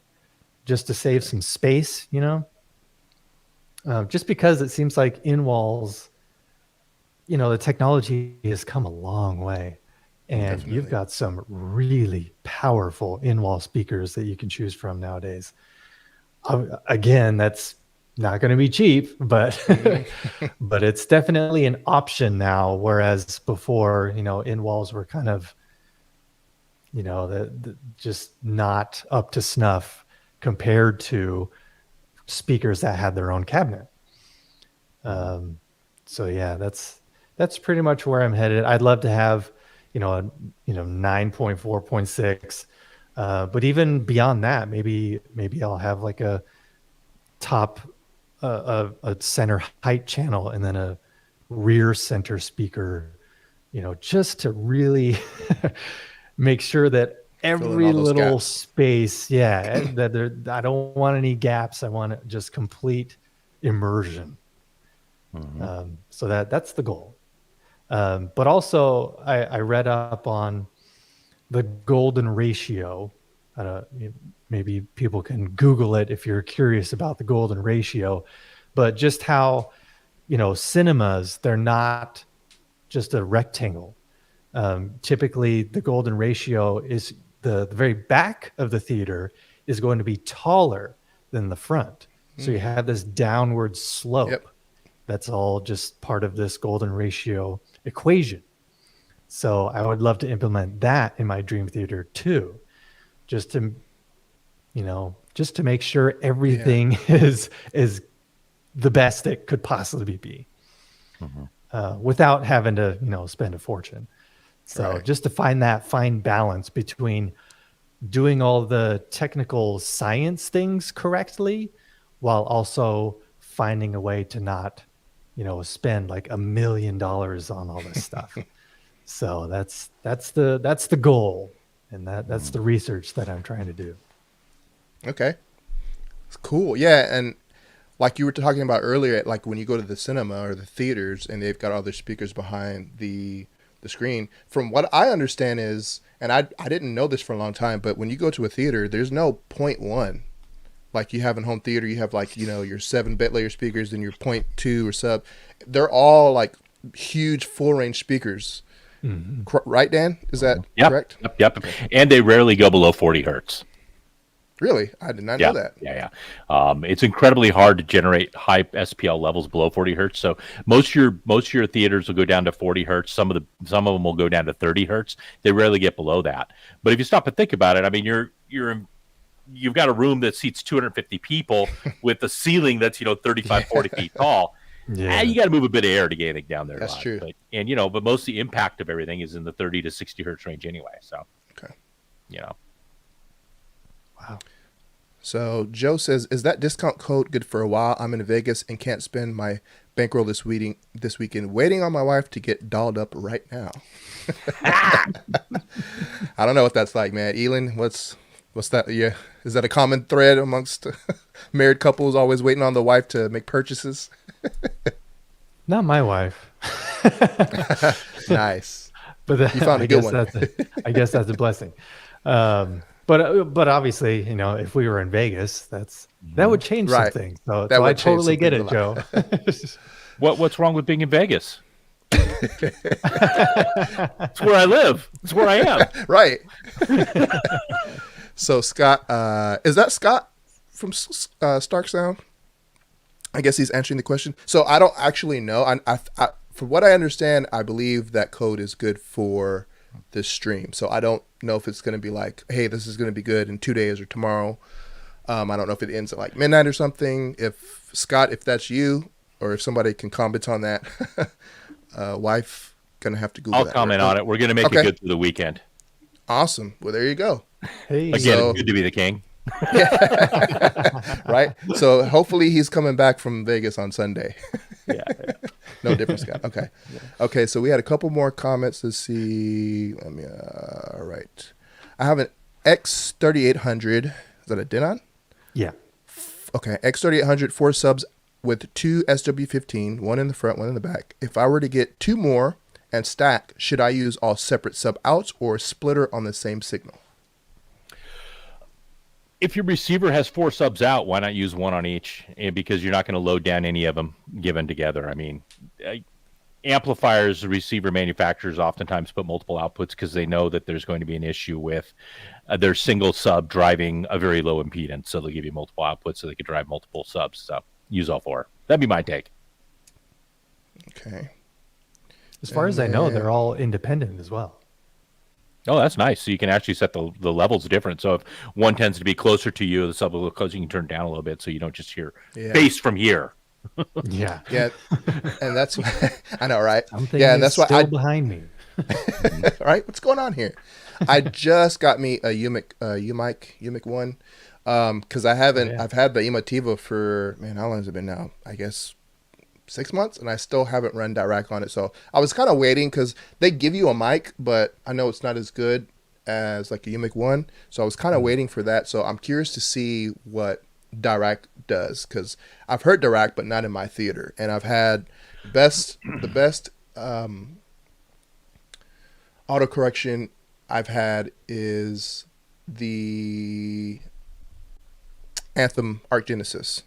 just to save Okay. some space, just because it seems like in walls, the technology has come a long way, and you've Definitely. got some really powerful in wall speakers that you can choose from nowadays. Again, that's not going to be cheap, but Hmm. but it's definitely an option now. Whereas before, in walls were kind of, just not up to snuff compared to speakers that had their own cabinet. Um, so yeah, that's pretty much where I'm headed. I'd love to have, a 9.4.6, but even beyond that, maybe I'll have like a top a center height channel and then a rear center speaker, just to really make sure that Fill in every all those little gaps. space, yeah, I don't want any gaps. I want just complete immersion. Mhm. So that's the goal. But also, I read up on the golden ratio. Maybe people can Google it if you're curious about the golden ratio, but just how, cinemas, they're not just a rectangle. Typically, the golden ratio is the very back of the theater is going to be taller than the front. So you have this downward Yep. slope. That's all just part of this golden ratio equation. So I would love to implement that in my dream theater too, just to, just to make sure Yeah. everything is the best it could possibly be, without having to, spend a fortune. So Right. just to find that fine balance between doing all the technical science things correctly, while also finding a way to not, spend like $1 million on all this stuff. So that's the goal, and that's the research that I'm trying to do. Okay. It's cool. Yeah, and like you were talking about earlier, like when you go to the cinema or the theaters and they've got all their speakers behind the screen, from what I understand is, and I didn't know this for a long time, but when you go to a theater, there's no point one. Like you have in home theater, you have like, your 7-bit layer speakers and your point 2 or sub. They're all like huge full range speakers. Right, Dan? Is that correct? Yep. And they rarely go below 40 hertz. Really? I did not know that. Yeah. It's incredibly hard to generate high SPL levels below 40 hertz. So most of your theaters will go down to 40 hertz. Some of them will go down to 30 hertz. They rarely get below that. But if you stop and think about it, I mean, you've got a room that seats 250 people with a ceiling that's 35, 40 feet tall. Yeah, You got to move a bit of air to get anything down there. That's true. But most of the impact of everything is in the 30 to 60 hertz range anyway. So, Okay. wow. So Joe says, is that discount code good for a while? I'm in Vegas and can't spend my bankroll this weekend waiting on my wife to get dolled up right now. I don't know what that's like, man. Ealan, what's that? Yeah. Is that a common thread amongst married couples, always waiting on the wife to make purchases? Not my wife. Nice. But You found a good one. I guess that's a blessing. But obviously, if we were in Vegas, that would change Right. something. So That I would change totally get something it, a Joe. what's wrong with being in Vegas? It's where I live. It's where I am. Right. So Scott, is that Scott from Starke Sound? I guess he's answering the question. So I don't actually know. I from what I understand, I believe that code is good for this stream. So I don't know if it's going to be like, hey, this is going to be good in 2 days or tomorrow. I don't know if it ends at like midnight or something. If Scott, if that's you, or if somebody can comment on that, wife gonna have to Google I'll that. comment on it. We're going to make it good through the weekend. Awesome. Well, there you go. Hey, Again, So- it's good to be the king. Right. So hopefully he's coming back from Vegas on Sunday. yeah. No difference, Scott. Okay. Okay. So we had a couple more comments. Let's see. Let me. All right. I have an X3800. Is that a Denon? Yeah. Okay. X3800, 4 subs with 2 SW15, one in the front, one in the back. If I were to get 2 more and stack, should I use all separate sub outs or a splitter on the same signal? If your receiver has 4 subs out, why not use one on each? Because you're not going to load down any of them given together. I mean, amplifiers, receiver manufacturers oftentimes put multiple outputs because they know that there's going to be an issue with their single sub driving a very low impedance. So they'll give you multiple outputs so they can drive multiple subs. So use all 4. That'd be my take. Okay. As far as I know, they're all independent as well. Oh, that's nice. So you can actually set the levels different. So if one tends to be closer to you, the sub a little closer, you can turn it down a little bit so you don't just hear bass from here. Yeah. Yeah. And that's I know, right? Something yeah, and is that's why still behind me. right? What's going on here? I just got me a UMIC one. Because I haven't I've had the Emotiva for how long has it been now? I guess 6 months, and I still haven't run Dirac on it. So I was kind of waiting because they give you a mic, but I know it's not as good as like a UMIC one. So I was kind of waiting for that. So I'm curious to see what Dirac does, because I've heard Dirac, but not in my theater. And I've had the best autocorrection I've had is the Anthem Arc Genesis.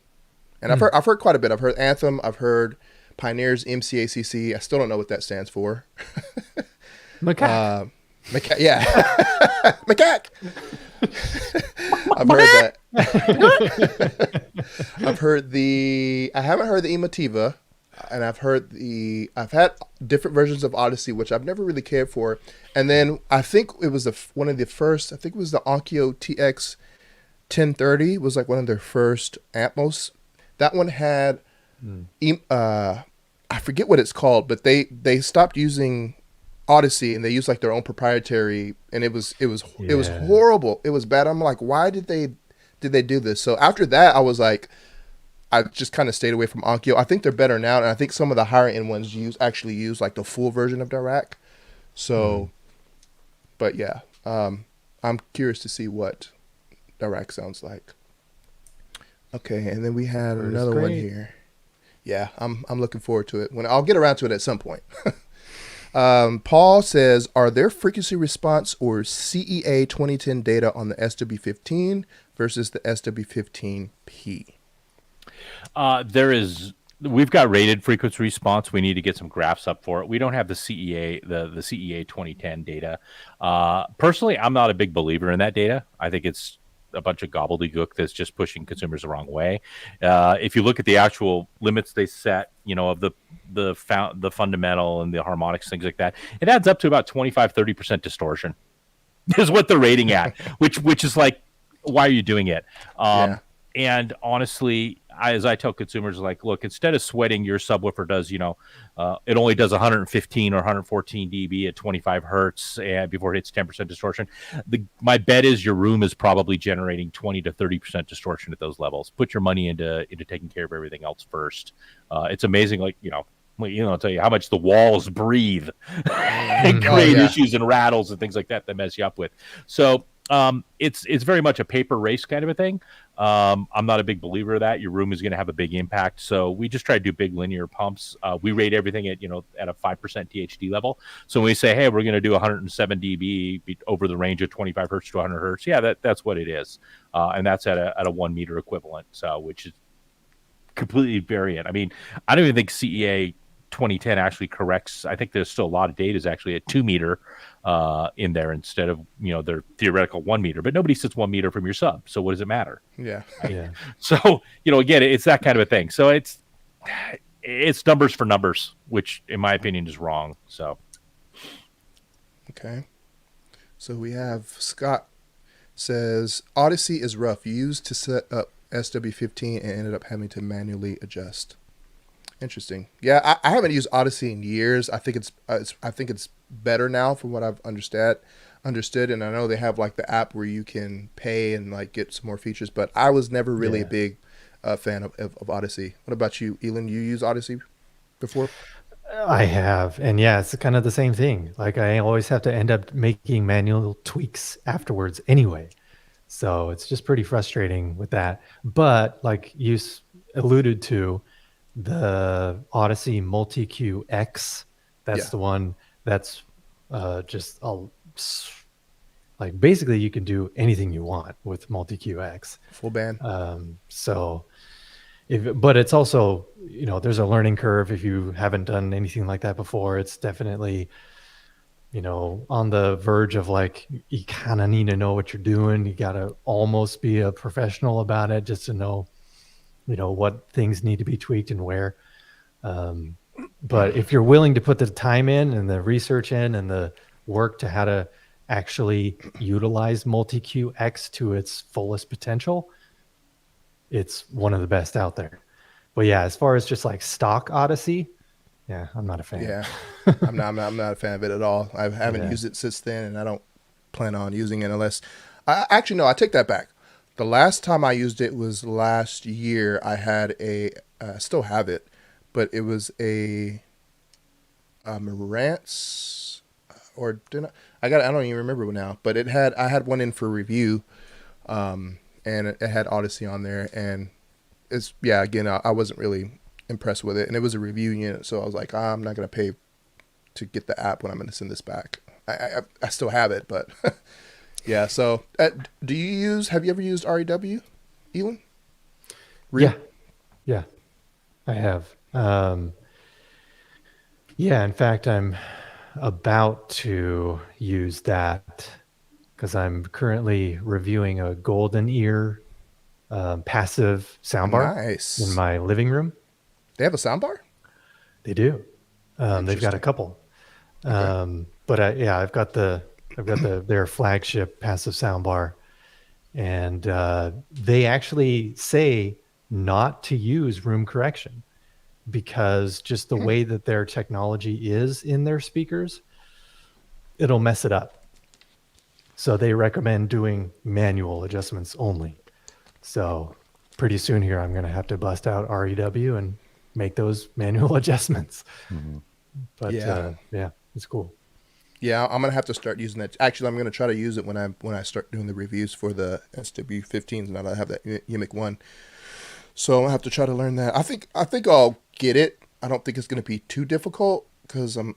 And I've heard quite a bit. I've heard Anthem. I've heard Pioneer's MCACC. I still don't know what that stands for. Macaque. Yeah. Macaque. I've heard that. I haven't heard the Emotiva, and I've had different versions of Odyssey, which I've never really cared for. And then I think it was one of the first, I think it was the Onkyo TX 1030 was like one of their first Atmos. That one had I forget what it's called, but they stopped using Odyssey and they used like their own proprietary, and it was Yeah. horrible. It was bad. I'm like, why did they do this? So after that, I was like, I just kind of stayed away from Onkyo. I think they're better now, and I think some of the higher end ones actually use like the full version of Dirac. So, but yeah, I'm curious to see what Dirac sounds like. Okay, and then we had another one here. Yeah, I'm looking forward to it. When I'll get around to it at some point. Paul says, are there frequency response or CEA 2010 data on the SW15 versus the SW15P? There is. We've got rated frequency response. We need to get some graphs up for it. We don't have the CEA, the CEA 2010 data. Personally, I'm not a big believer in that data. I think it's a bunch of gobbledygook that's just pushing consumers the wrong way. If you look at the actual limits they set, of the fundamental and the harmonics, things like that, it adds up to about 25-30% distortion is what they're rating at, which is like, why are you doing it? Yeah. And honestly, as I tell consumers, like, look, instead of sweating, your subwoofer does, it only does 115 or 114 dB at 25 hertz and before it hits 10% distortion. My bet is your room is probably generating 20 to 30% distortion at those levels. Put your money into taking care of everything else first. It's amazing, like, I'll tell you how much the walls breathe and create issues and rattles and things like that mess you up with. So it's very much a paper race kind of a thing. I'm not a big believer of that. Your room is going to have a big impact. So we just try to do big linear pumps. We rate everything at a 5% THD level. So when we say, hey, we're going to do 107 dB over the range of 25 hertz to 100 hertz, yeah, that's what it is. And that's at a 1 meter equivalent. So which is completely variant. I mean, I don't even think CEA 2010 actually corrects. I think there's still a lot of data is actually at 2 meter in there instead of their theoretical 1 meter, but nobody sits 1 meter from your sub, so what does it matter? Yeah. Yeah. So again, it's that kind of a thing. So it's numbers for numbers, which in my opinion is wrong. So okay, so we have Scott says Odyssey is rough. Used to set up SW15 and ended up having to manually adjust. Interesting. Yeah, I haven't used Odyssey in years. I think it's better now from what I've understood. And I know they have like the app where you can pay and like get some more features. But I was never really a big fan of Odyssey. What about you, Ealan? You use Odyssey before? I have, and yeah, it's kind of the same thing. Like I always have to end up making manual tweaks afterwards anyway. So it's just pretty frustrating with that. But like you alluded to, the Odyssey Multi-Q X, that's the one that's just like basically you can do anything you want with Multi-Q X. Full band. But it's also, there's a learning curve. If you haven't done anything like that before, it's definitely, on the verge of like, you kind of need to know what you're doing. You got to almost be a professional about it just to know, what things need to be tweaked and where. But if you're willing to put the time in and the research in and the work to how to actually utilize Multi-Q X to its fullest potential, it's one of the best out there. But yeah, as far as just like stock Odyssey, yeah, I'm not a fan. Yeah, I'm not a fan of it at all. I haven't used it since then, and I don't plan on using it unless. Actually, no, I take that back. The last time I used it was last year. I had still have it, but it was a Marantz, or I don't even remember now. But I had one in for review, and it had Odyssey on there, and again, I wasn't really impressed with it, and it was a review unit, so I was like, I'm not gonna pay to get the app when I'm gonna send this back. I still have it, but. Yeah. So, have you ever used REW, Ealan? Yeah, I have. In fact, I'm about to use that because I'm currently reviewing a Golden Ear passive soundbar in my living room. They have a soundbar? They do. They've got a couple. Okay. But I've got their flagship passive soundbar, and they actually say not to use room correction. because just the way that their technology is in their speakers, it'll mess it up. So they recommend doing manual adjustments only. So pretty soon here, I'm going to have to bust out REW and make those manual adjustments. But yeah, it's cool. Yeah, I'm gonna have to start using that. Actually, I'm gonna try to use it when I start doing the reviews for the SW15s. Now that I have that YIMIC one, so I'll have to try to learn that. I think I'll get it. I don't think it's gonna be too difficult because I'm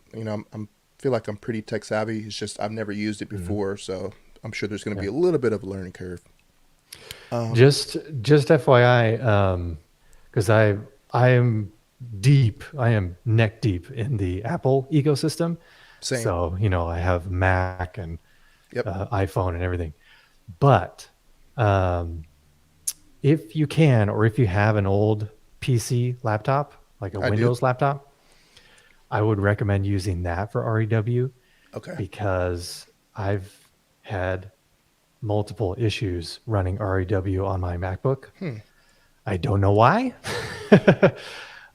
feel like I'm pretty tech savvy. It's just I've never used it before, so I'm sure there's gonna be a little bit of a learning curve. Just FYI, because I am neck deep in the Apple ecosystem. Same. So, I have Mac and Yep. iPhone and everything. But if you can, or if you have an old PC laptop, like a Windows laptop, I would recommend using that for REW. Okay. Because I've had multiple issues running REW on my MacBook. I don't know why.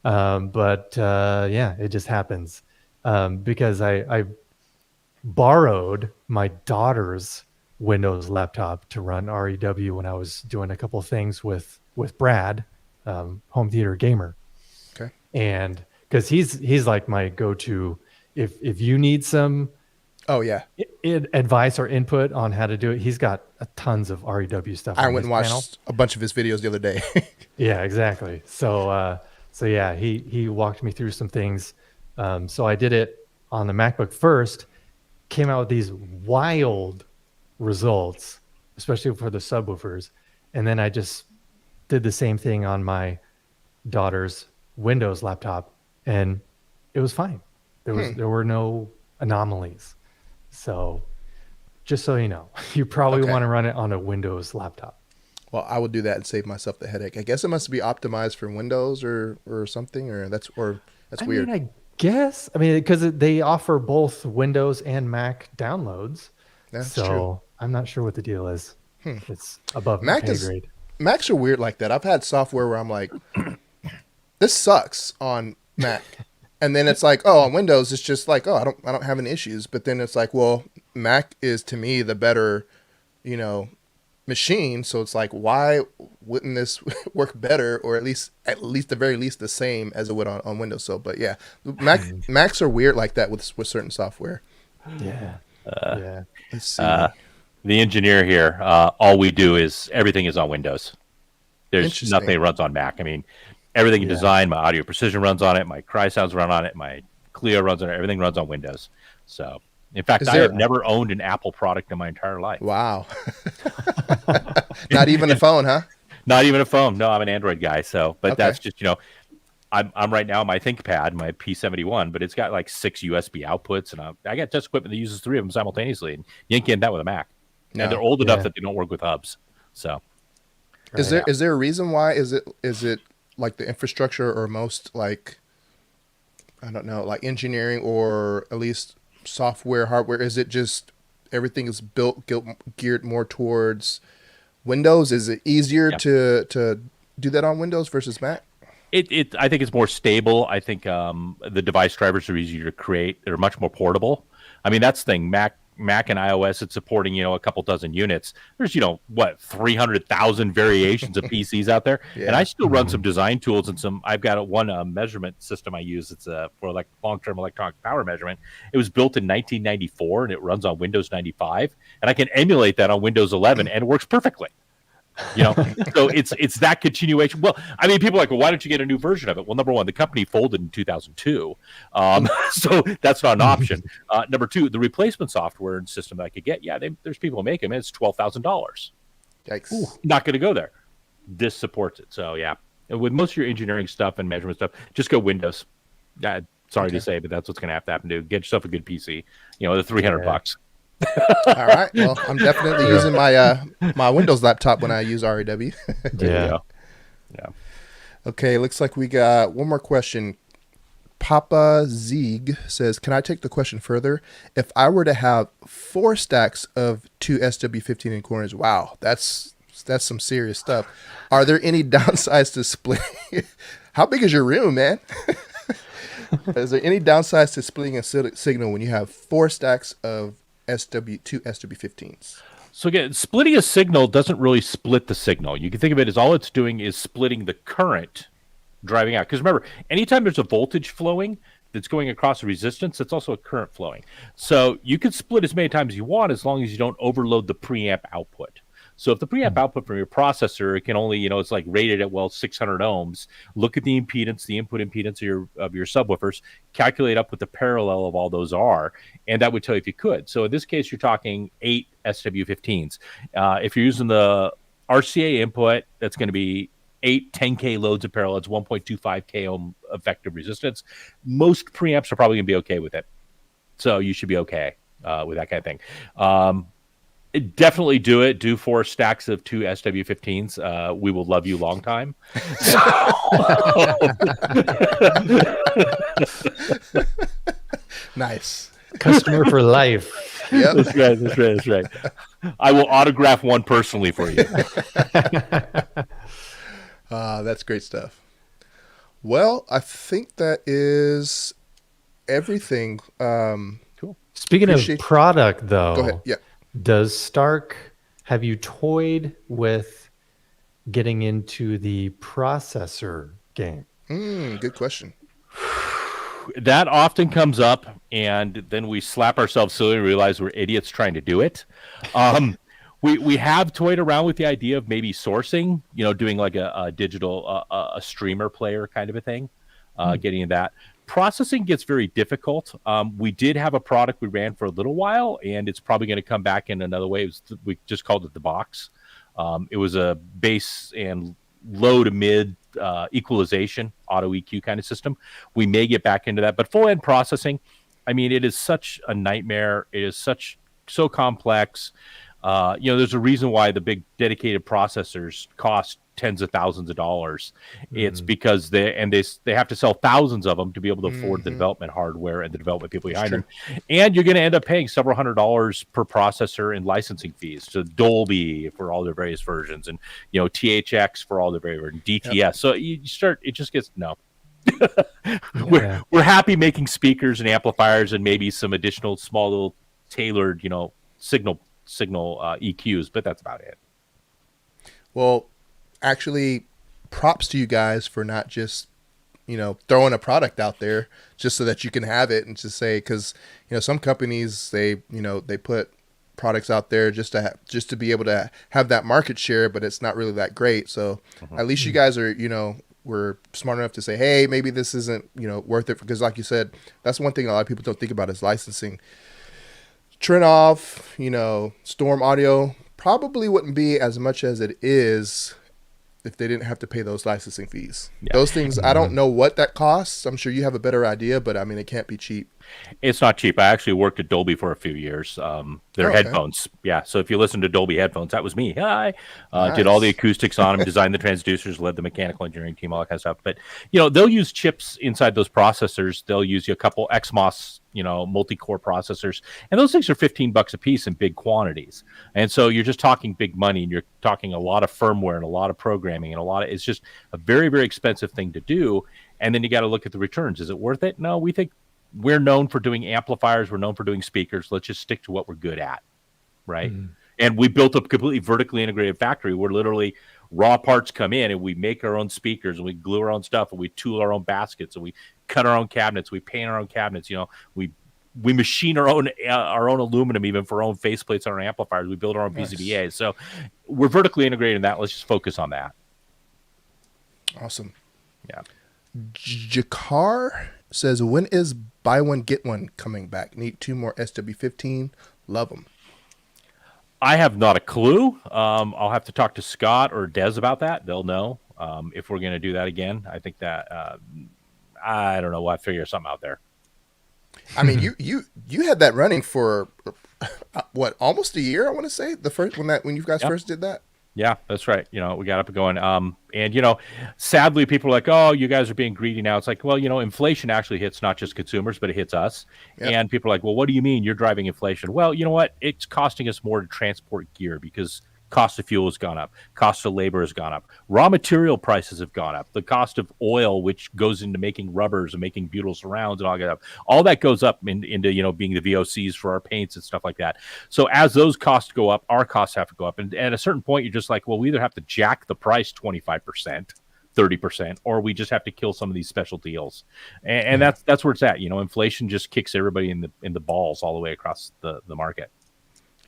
But yeah, it just happens. Because I borrowed my daughter's Windows laptop to run REW when I was doing a couple of things with Brad, home theater gamer. Okay. And because he's like my go-to if you need some advice or input on how to do it. He's got tons of REW stuff. I went and watched a bunch of his videos the other day. Yeah, exactly. So yeah, he walked me through some things. So I did it on the MacBook first, came out with these wild results, especially for the subwoofers. And then I just did the same thing on my daughter's Windows laptop, and it was fine. There were no anomalies. So just so you know, you probably want to run it on a Windows laptop. Well, I would do that and save myself the headache. I guess it must be optimized for Windows or something, or that's weird. I guess. Because they offer both Windows and Mac downloads. That's so true. I'm not sure what the deal is. It's above Mac my pay grade. Macs are weird like that. I've had software where I'm like, this sucks on Mac. And then it's like, oh, on Windows, it's just like, oh, I don't have any issues. But then it's like, well, Mac is to me the better, machine. So it's like, why wouldn't this work better, or at least the very least the same as it would on Windows? So, but yeah, Macs are weird like that with certain software. Yeah. Yeah. Let's see. The engineer here, all we do is everything is on Windows. There's nothing that runs on Mac. Everything in design, my audio precision runs on it, my Cry Sounds run on it, my Clio runs on it, everything runs on Windows. So, in fact, I have never owned an Apple product in my entire life. Wow. Not even a phone, huh? Not even a phone. No, I'm an Android guy. So, but Okay. that's just, I'm right now on my ThinkPad, my P71, but it's got like 6 USB outputs, and I got test equipment that uses 3 of them simultaneously, and you ain't getting that with a Mac. No. And they're old enough that they don't work with hubs. So, is there a reason why? Is it like the infrastructure, or most like, I don't know, like engineering, or at least software, hardware? Is it just everything is geared more towards Windows? Is it easier to do that on Windows versus Mac? I think it's more stable. I think the device drivers are easier to create. They're much more portable. That's the thing. Mac and iOS, it's supporting, a couple dozen units. There's, 300,000 variations of PCs out there. Yeah. And I still run some design tools and I've got one measurement system I use. It's for like long-term electronic power measurement. It was built in 1994 and it runs on Windows 95. And I can emulate that on Windows 11 and it works perfectly. So it's that continuation. Well, people are like, well, why don't you get a new version of it? Well, number one, the company folded in 2002, so that's not an option. Number two, the replacement software and system that I could get, there's people who make them, and it's $12,000. Yikes! Not going to go there. This supports it, so yeah. And with most of your engineering stuff and measurement stuff, just go Windows. Sorry to say, but that's what's going to have to happen. To get yourself a good PC. The $300. All right. Well, I'm definitely using my Windows laptop when I use REW. Yeah. Okay. Looks like we got one more question. Papa Zieg says, "Can I take the question further? If I were to have 4 stacks of 2 SW15 in corners, wow, that's some serious stuff. Are there any downsides to splitting? How big is your room, man? Is there any downsides to splitting a signal when you have 4 stacks of two SW15s? So again, splitting a signal doesn't really split the signal. You can think of it as all it's doing is splitting the current driving out. Because remember, anytime there's a voltage flowing that's going across a resistance, it's also a current flowing. So you can split as many times as you want as long as you don't overload the preamp output. So if the preamp output from your processor, it can only, it's like rated at, 600 ohms, look at the impedance, the input impedance of your subwoofers, calculate up what the parallel of all those are, and that would tell you if you could. So in this case, you're talking 8 SW15s. If you're using the RCA input, that's going to be 8 10K loads of parallel. It's 1.25K ohm effective resistance. Most preamps are probably going to be okay with it. So you should be okay with that kind of thing. Definitely do it. Do 4 stacks of 2 SW15s. We will love you long time. Nice. Customer for life. Yep. That's right. I will autograph one personally for you. That's great stuff. Well, I think that is everything. Cool. Speaking of product, though, go ahead. Yeah. Does Stark, have you toyed with getting into the processor game? Good question. That often comes up, and then we slap ourselves silly and realize we're idiots trying to do it. We have toyed around with the idea of maybe sourcing, doing like a digital, a streamer player kind of a thing, getting into that. Processing gets very difficult. We did have a product we ran for a little while, and it's probably going to come back in another way. We just called it the box. It was a bass and low to mid equalization, auto EQ kind of system. We may get back into that, but full end processing, it is such a nightmare. It is so complex. There's a reason why the big dedicated processors cost tens of thousands of dollars. It's because they have to sell thousands of them to be able to afford the development hardware and the development people behind them. And you're going to end up paying several $100s per processor in licensing fees to Dolby for all their various versions, and THX for all their various versions, DTS. Yep. So you start, it just gets no. We're happy making speakers and amplifiers and maybe some additional small little tailored signal EQs, but that's about it. Well, actually, props to you guys for not just throwing a product out there just so that you can have it and just say, because some companies they put products out there just to be able to have that market share, but it's not really that great. So at least you guys are we're smart enough to say, hey, maybe this isn't worth it, because like you said, that's one thing a lot of people don't think about is licensing. Trinoff, Storm Audio probably wouldn't be as much as it is if they didn't have to pay those licensing fees. Yeah. Those things, I don't know what that costs. I'm sure you have a better idea, but it can't be cheap. It's not cheap. I actually worked at Dolby for a few years. Their headphones. Yeah. So if you listen to Dolby headphones, that was me. Hi. Nice. Did all the acoustics on them, designed the transducers, led the mechanical engineering team, all that kind of stuff. But, they'll use chips inside those processors. They'll use a couple XMOS, multi-core processors. And those things are $15 a piece in big quantities. And so you're just talking big money, and you're talking a lot of firmware and a lot of programming and it's just a very, very expensive thing to do. And then you got to look at the returns. Is it worth it? No, we think we're known for doing amplifiers. We're known for doing speakers. Let's just stick to what we're good at. Right. And we built a completely vertically integrated factory where literally raw parts come in and we make our own speakers and we glue our own stuff and we tool our own baskets and we cut our own cabinets. We paint our own cabinets. We machine our own aluminum, even for our own faceplates on our amplifiers. We build our own PCBAs. So we're vertically integrated in that. Let's just focus on that. Awesome. Yeah. Jakar says, when is buy one, get one coming back? Need 2 more SW15. Love them. I have not a clue. I'll have to talk to Scott or Des about that. They'll know if we're going to do that again. I think that I don't know. We'll have to figure something out there. You had that running for what, almost a year? I want to say when you guys first did that. Yeah, that's right. We got up and going. And sadly, people are like, "Oh, you guys are being greedy now." It's like, well, inflation actually hits not just consumers, but it hits us. Yep. And people are like, "Well, what do you mean you're driving inflation?" Well, you know what? It's costing us more to transport gear because Cost of fuel has gone up. Cost of labor has gone up. Raw material prices have gone up. The cost of oil, which goes into making rubbers and making butyl surrounds and all that goes up into being the VOCs for our paints and stuff like that. So as those costs go up, our costs have to go up. And at a certain point, you're just like, well, we either have to jack the price 25%. 30%, or we just have to kill some of these special deals, and that's where it's at. Inflation just kicks everybody in the balls all the way across the market.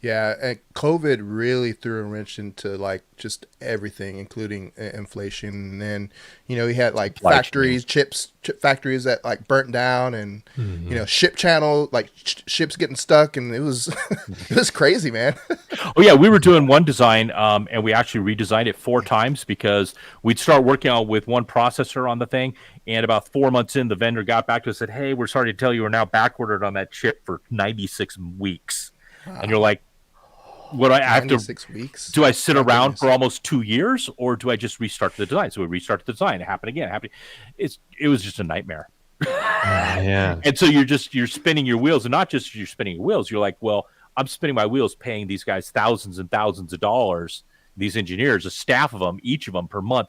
Yeah, and COVID really threw a wrench into like just everything, including inflation. And then, we had like factories, chip factories that like burnt down, and ship channel, like ships getting stuck, and it was it was crazy, man. Oh yeah, we were doing one design, and we actually redesigned it 4 times because we'd start working on with one processor on the thing, and about 4 months in, the vendor got back to us and said, "Hey, we're sorry to tell you, we're now backordered on that chip for 96 weeks." Wow. And you're like, what do I have to 6 weeks? Do I sit around for almost 2 years, or do I just restart the design? So we restart the design. It happened again. It was just a nightmare. Yeah. And so you're spinning your wheels, and not just you're spinning your wheels. You're like, well, I'm spinning my wheels, paying these guys thousands and thousands of dollars, these engineers, a staff of them, each of them per month,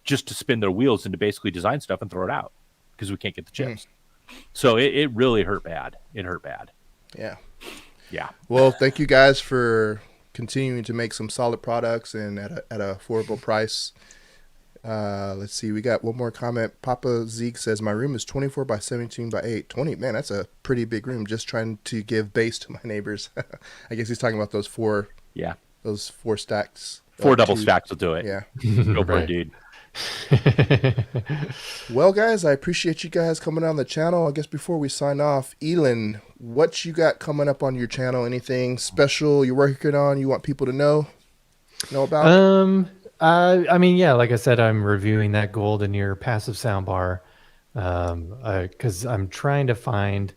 just to spin their wheels and to basically design stuff and throw it out because we can't get the chips. So it really hurt bad. It hurt bad. Yeah. Yeah. Well, thank you guys for continuing to make some solid products and at an affordable price. Let's see. We got one more comment. Papa Zeke says, my room is 24 by 17 by 8. 20. Man, that's a pretty big room. Just trying to give base to my neighbors. I guess he's talking about those 4. Yeah. Those 4 stacks. 4 double stacks will do it. Yeah. Go for it, dude. Well, guys, I appreciate you guys coming on the channel. I guess before we sign off, Ealan, what you got coming up on your channel? Anything special you're working on you want people to know about? I mean, yeah, like I said, I'm reviewing that golden ear passive soundbar because I'm trying to find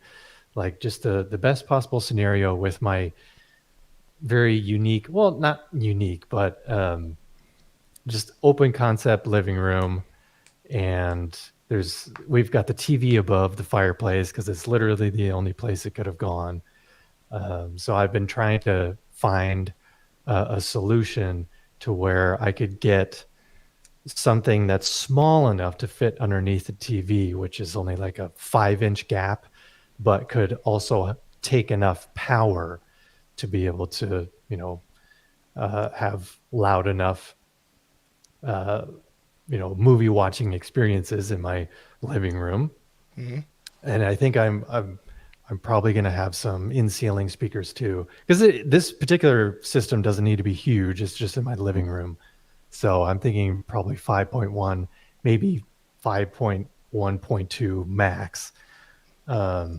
like just the best possible scenario with my very unique, well, not unique, but just open concept living room. And we've got the TV above the fireplace because it's literally the only place it could have gone. So I've been trying to find a solution to where I could get something that's small enough to fit underneath the TV, which is only like a 5-inch gap, but could also take enough power to be able to, have loud enough, movie watching experiences in my living room. Mm-hmm. And I think I'm probably going to have some in-ceiling speakers too, because this particular system doesn't need to be huge. It's just in my living room. So I'm thinking probably 5.1, maybe 5.1.2 max. But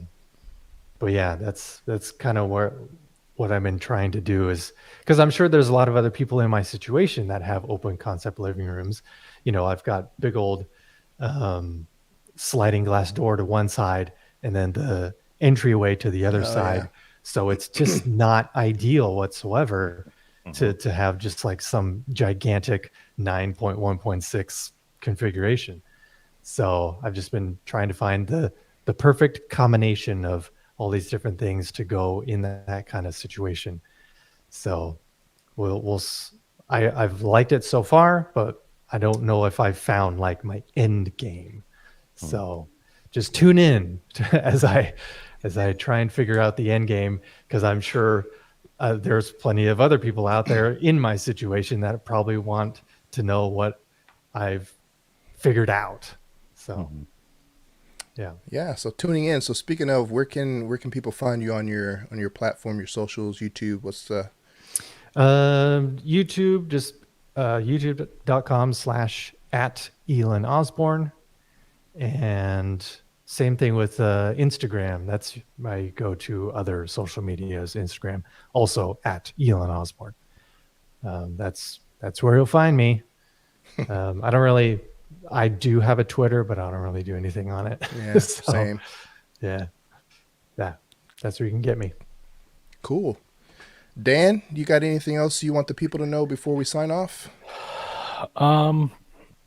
yeah, that's kind of what I've been trying to do is, because I'm sure there's a lot of other people in my situation that have open concept living rooms. I've got big old sliding glass door to one side and then the entryway to the other side. Yeah. So it's just not ideal whatsoever to have just like some gigantic 9.1.6 configuration. So I've just been trying to find the perfect combination of all these different things to go in that kind of situation. So I've liked it so far, but I don't know if I've found like my end game. So just tune in as I try and figure out the end game, because I'm sure there's plenty of other people out there in my situation that probably want to know what I've figured out. So yeah. So tuning in. So speaking of, where can people find you on your platform, your socials, YouTube? What's the YouTube? Just youtube.com/@Ealan Osborne, and same thing with Instagram. That's my go-to other social medias. Instagram also @Ealan Osborne. That's where you'll find me. I do have a Twitter, but I don't really do anything on it. Yeah, same. Yeah. That's where you can get me. Cool. Dan, you got anything else you want the people to know before we sign off?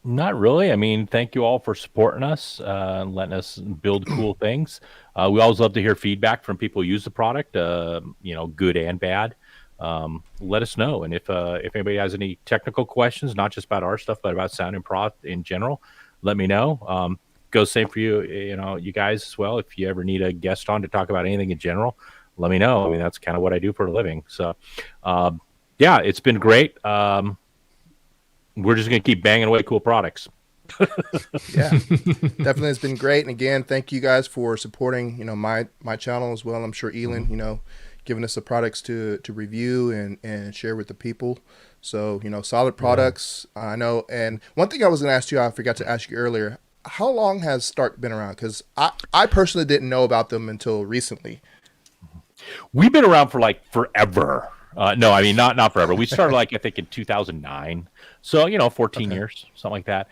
Not really. I mean, thank you all for supporting us and letting us build cool things. We always love to hear feedback from people who use the product, good and bad. let us know. And if anybody has any technical questions, not just about our stuff, but about sound and prod in general, let me know. Goes same for you, you guys as well. If you ever need a guest on to talk about anything in general, let me know. I mean, that's kind of what I do for a living. So, yeah, it's been great. We're just going to keep banging away cool products. Yeah, definitely has been great. And again, thank you guys for supporting, my channel as well. I'm sure Ealan, giving us the products to review and share with the people. So, solid products. I know. And one thing I was going to ask you, I forgot to ask you earlier, how long has Stark been around? Because I personally didn't know about them until recently. We've been around for like forever. No, I mean, not forever. We started I think in 2009. So, 14 years, something like that,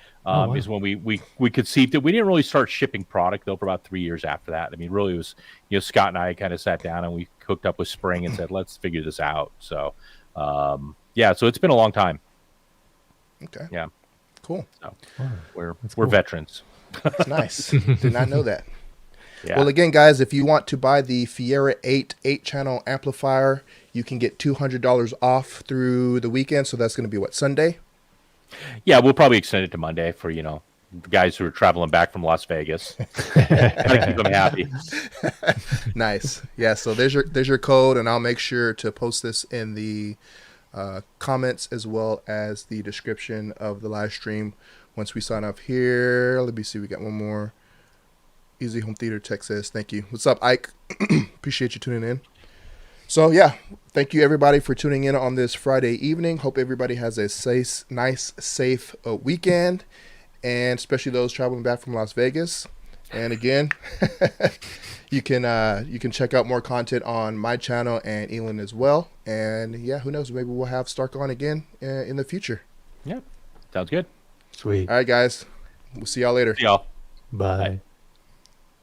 is when we conceived it. We didn't really start shipping product though for about 3 years after that. I mean, really it was, Scott and I kind of sat down and we hooked up with Spring and said, let's figure this out. So, yeah, so it's been a long time. Okay. Yeah. Cool. So we're veterans. That's nice. Did not know that. Yeah. Well, again, guys, if you want to buy the Fiera 8 8-channel amplifier, you can get $200 off through the weekend. So that's going to be what, Sunday? Yeah, we'll probably extend it to Monday for, the guys who are traveling back from Las Vegas. Gotta keep them happy. Nice. Yeah, so there's your code, and I'll make sure to post this in the comments as well as the description of the live stream once we sign off here. Let me see, we got one more. Easy Home Theater Tech says, thank you. What's up, Ike? Appreciate you tuning in. So, yeah, thank you, everybody, for tuning in on this Friday evening. Hope everybody has a safe weekend, and especially those traveling back from Las Vegas. And again, you can check out more content on my channel and Ealan as well. And yeah, who knows? Maybe we'll have Stark on again in the future. Yeah, sounds good. Sweet. All right, guys. We'll see y'all later. See y'all. Bye. Bye.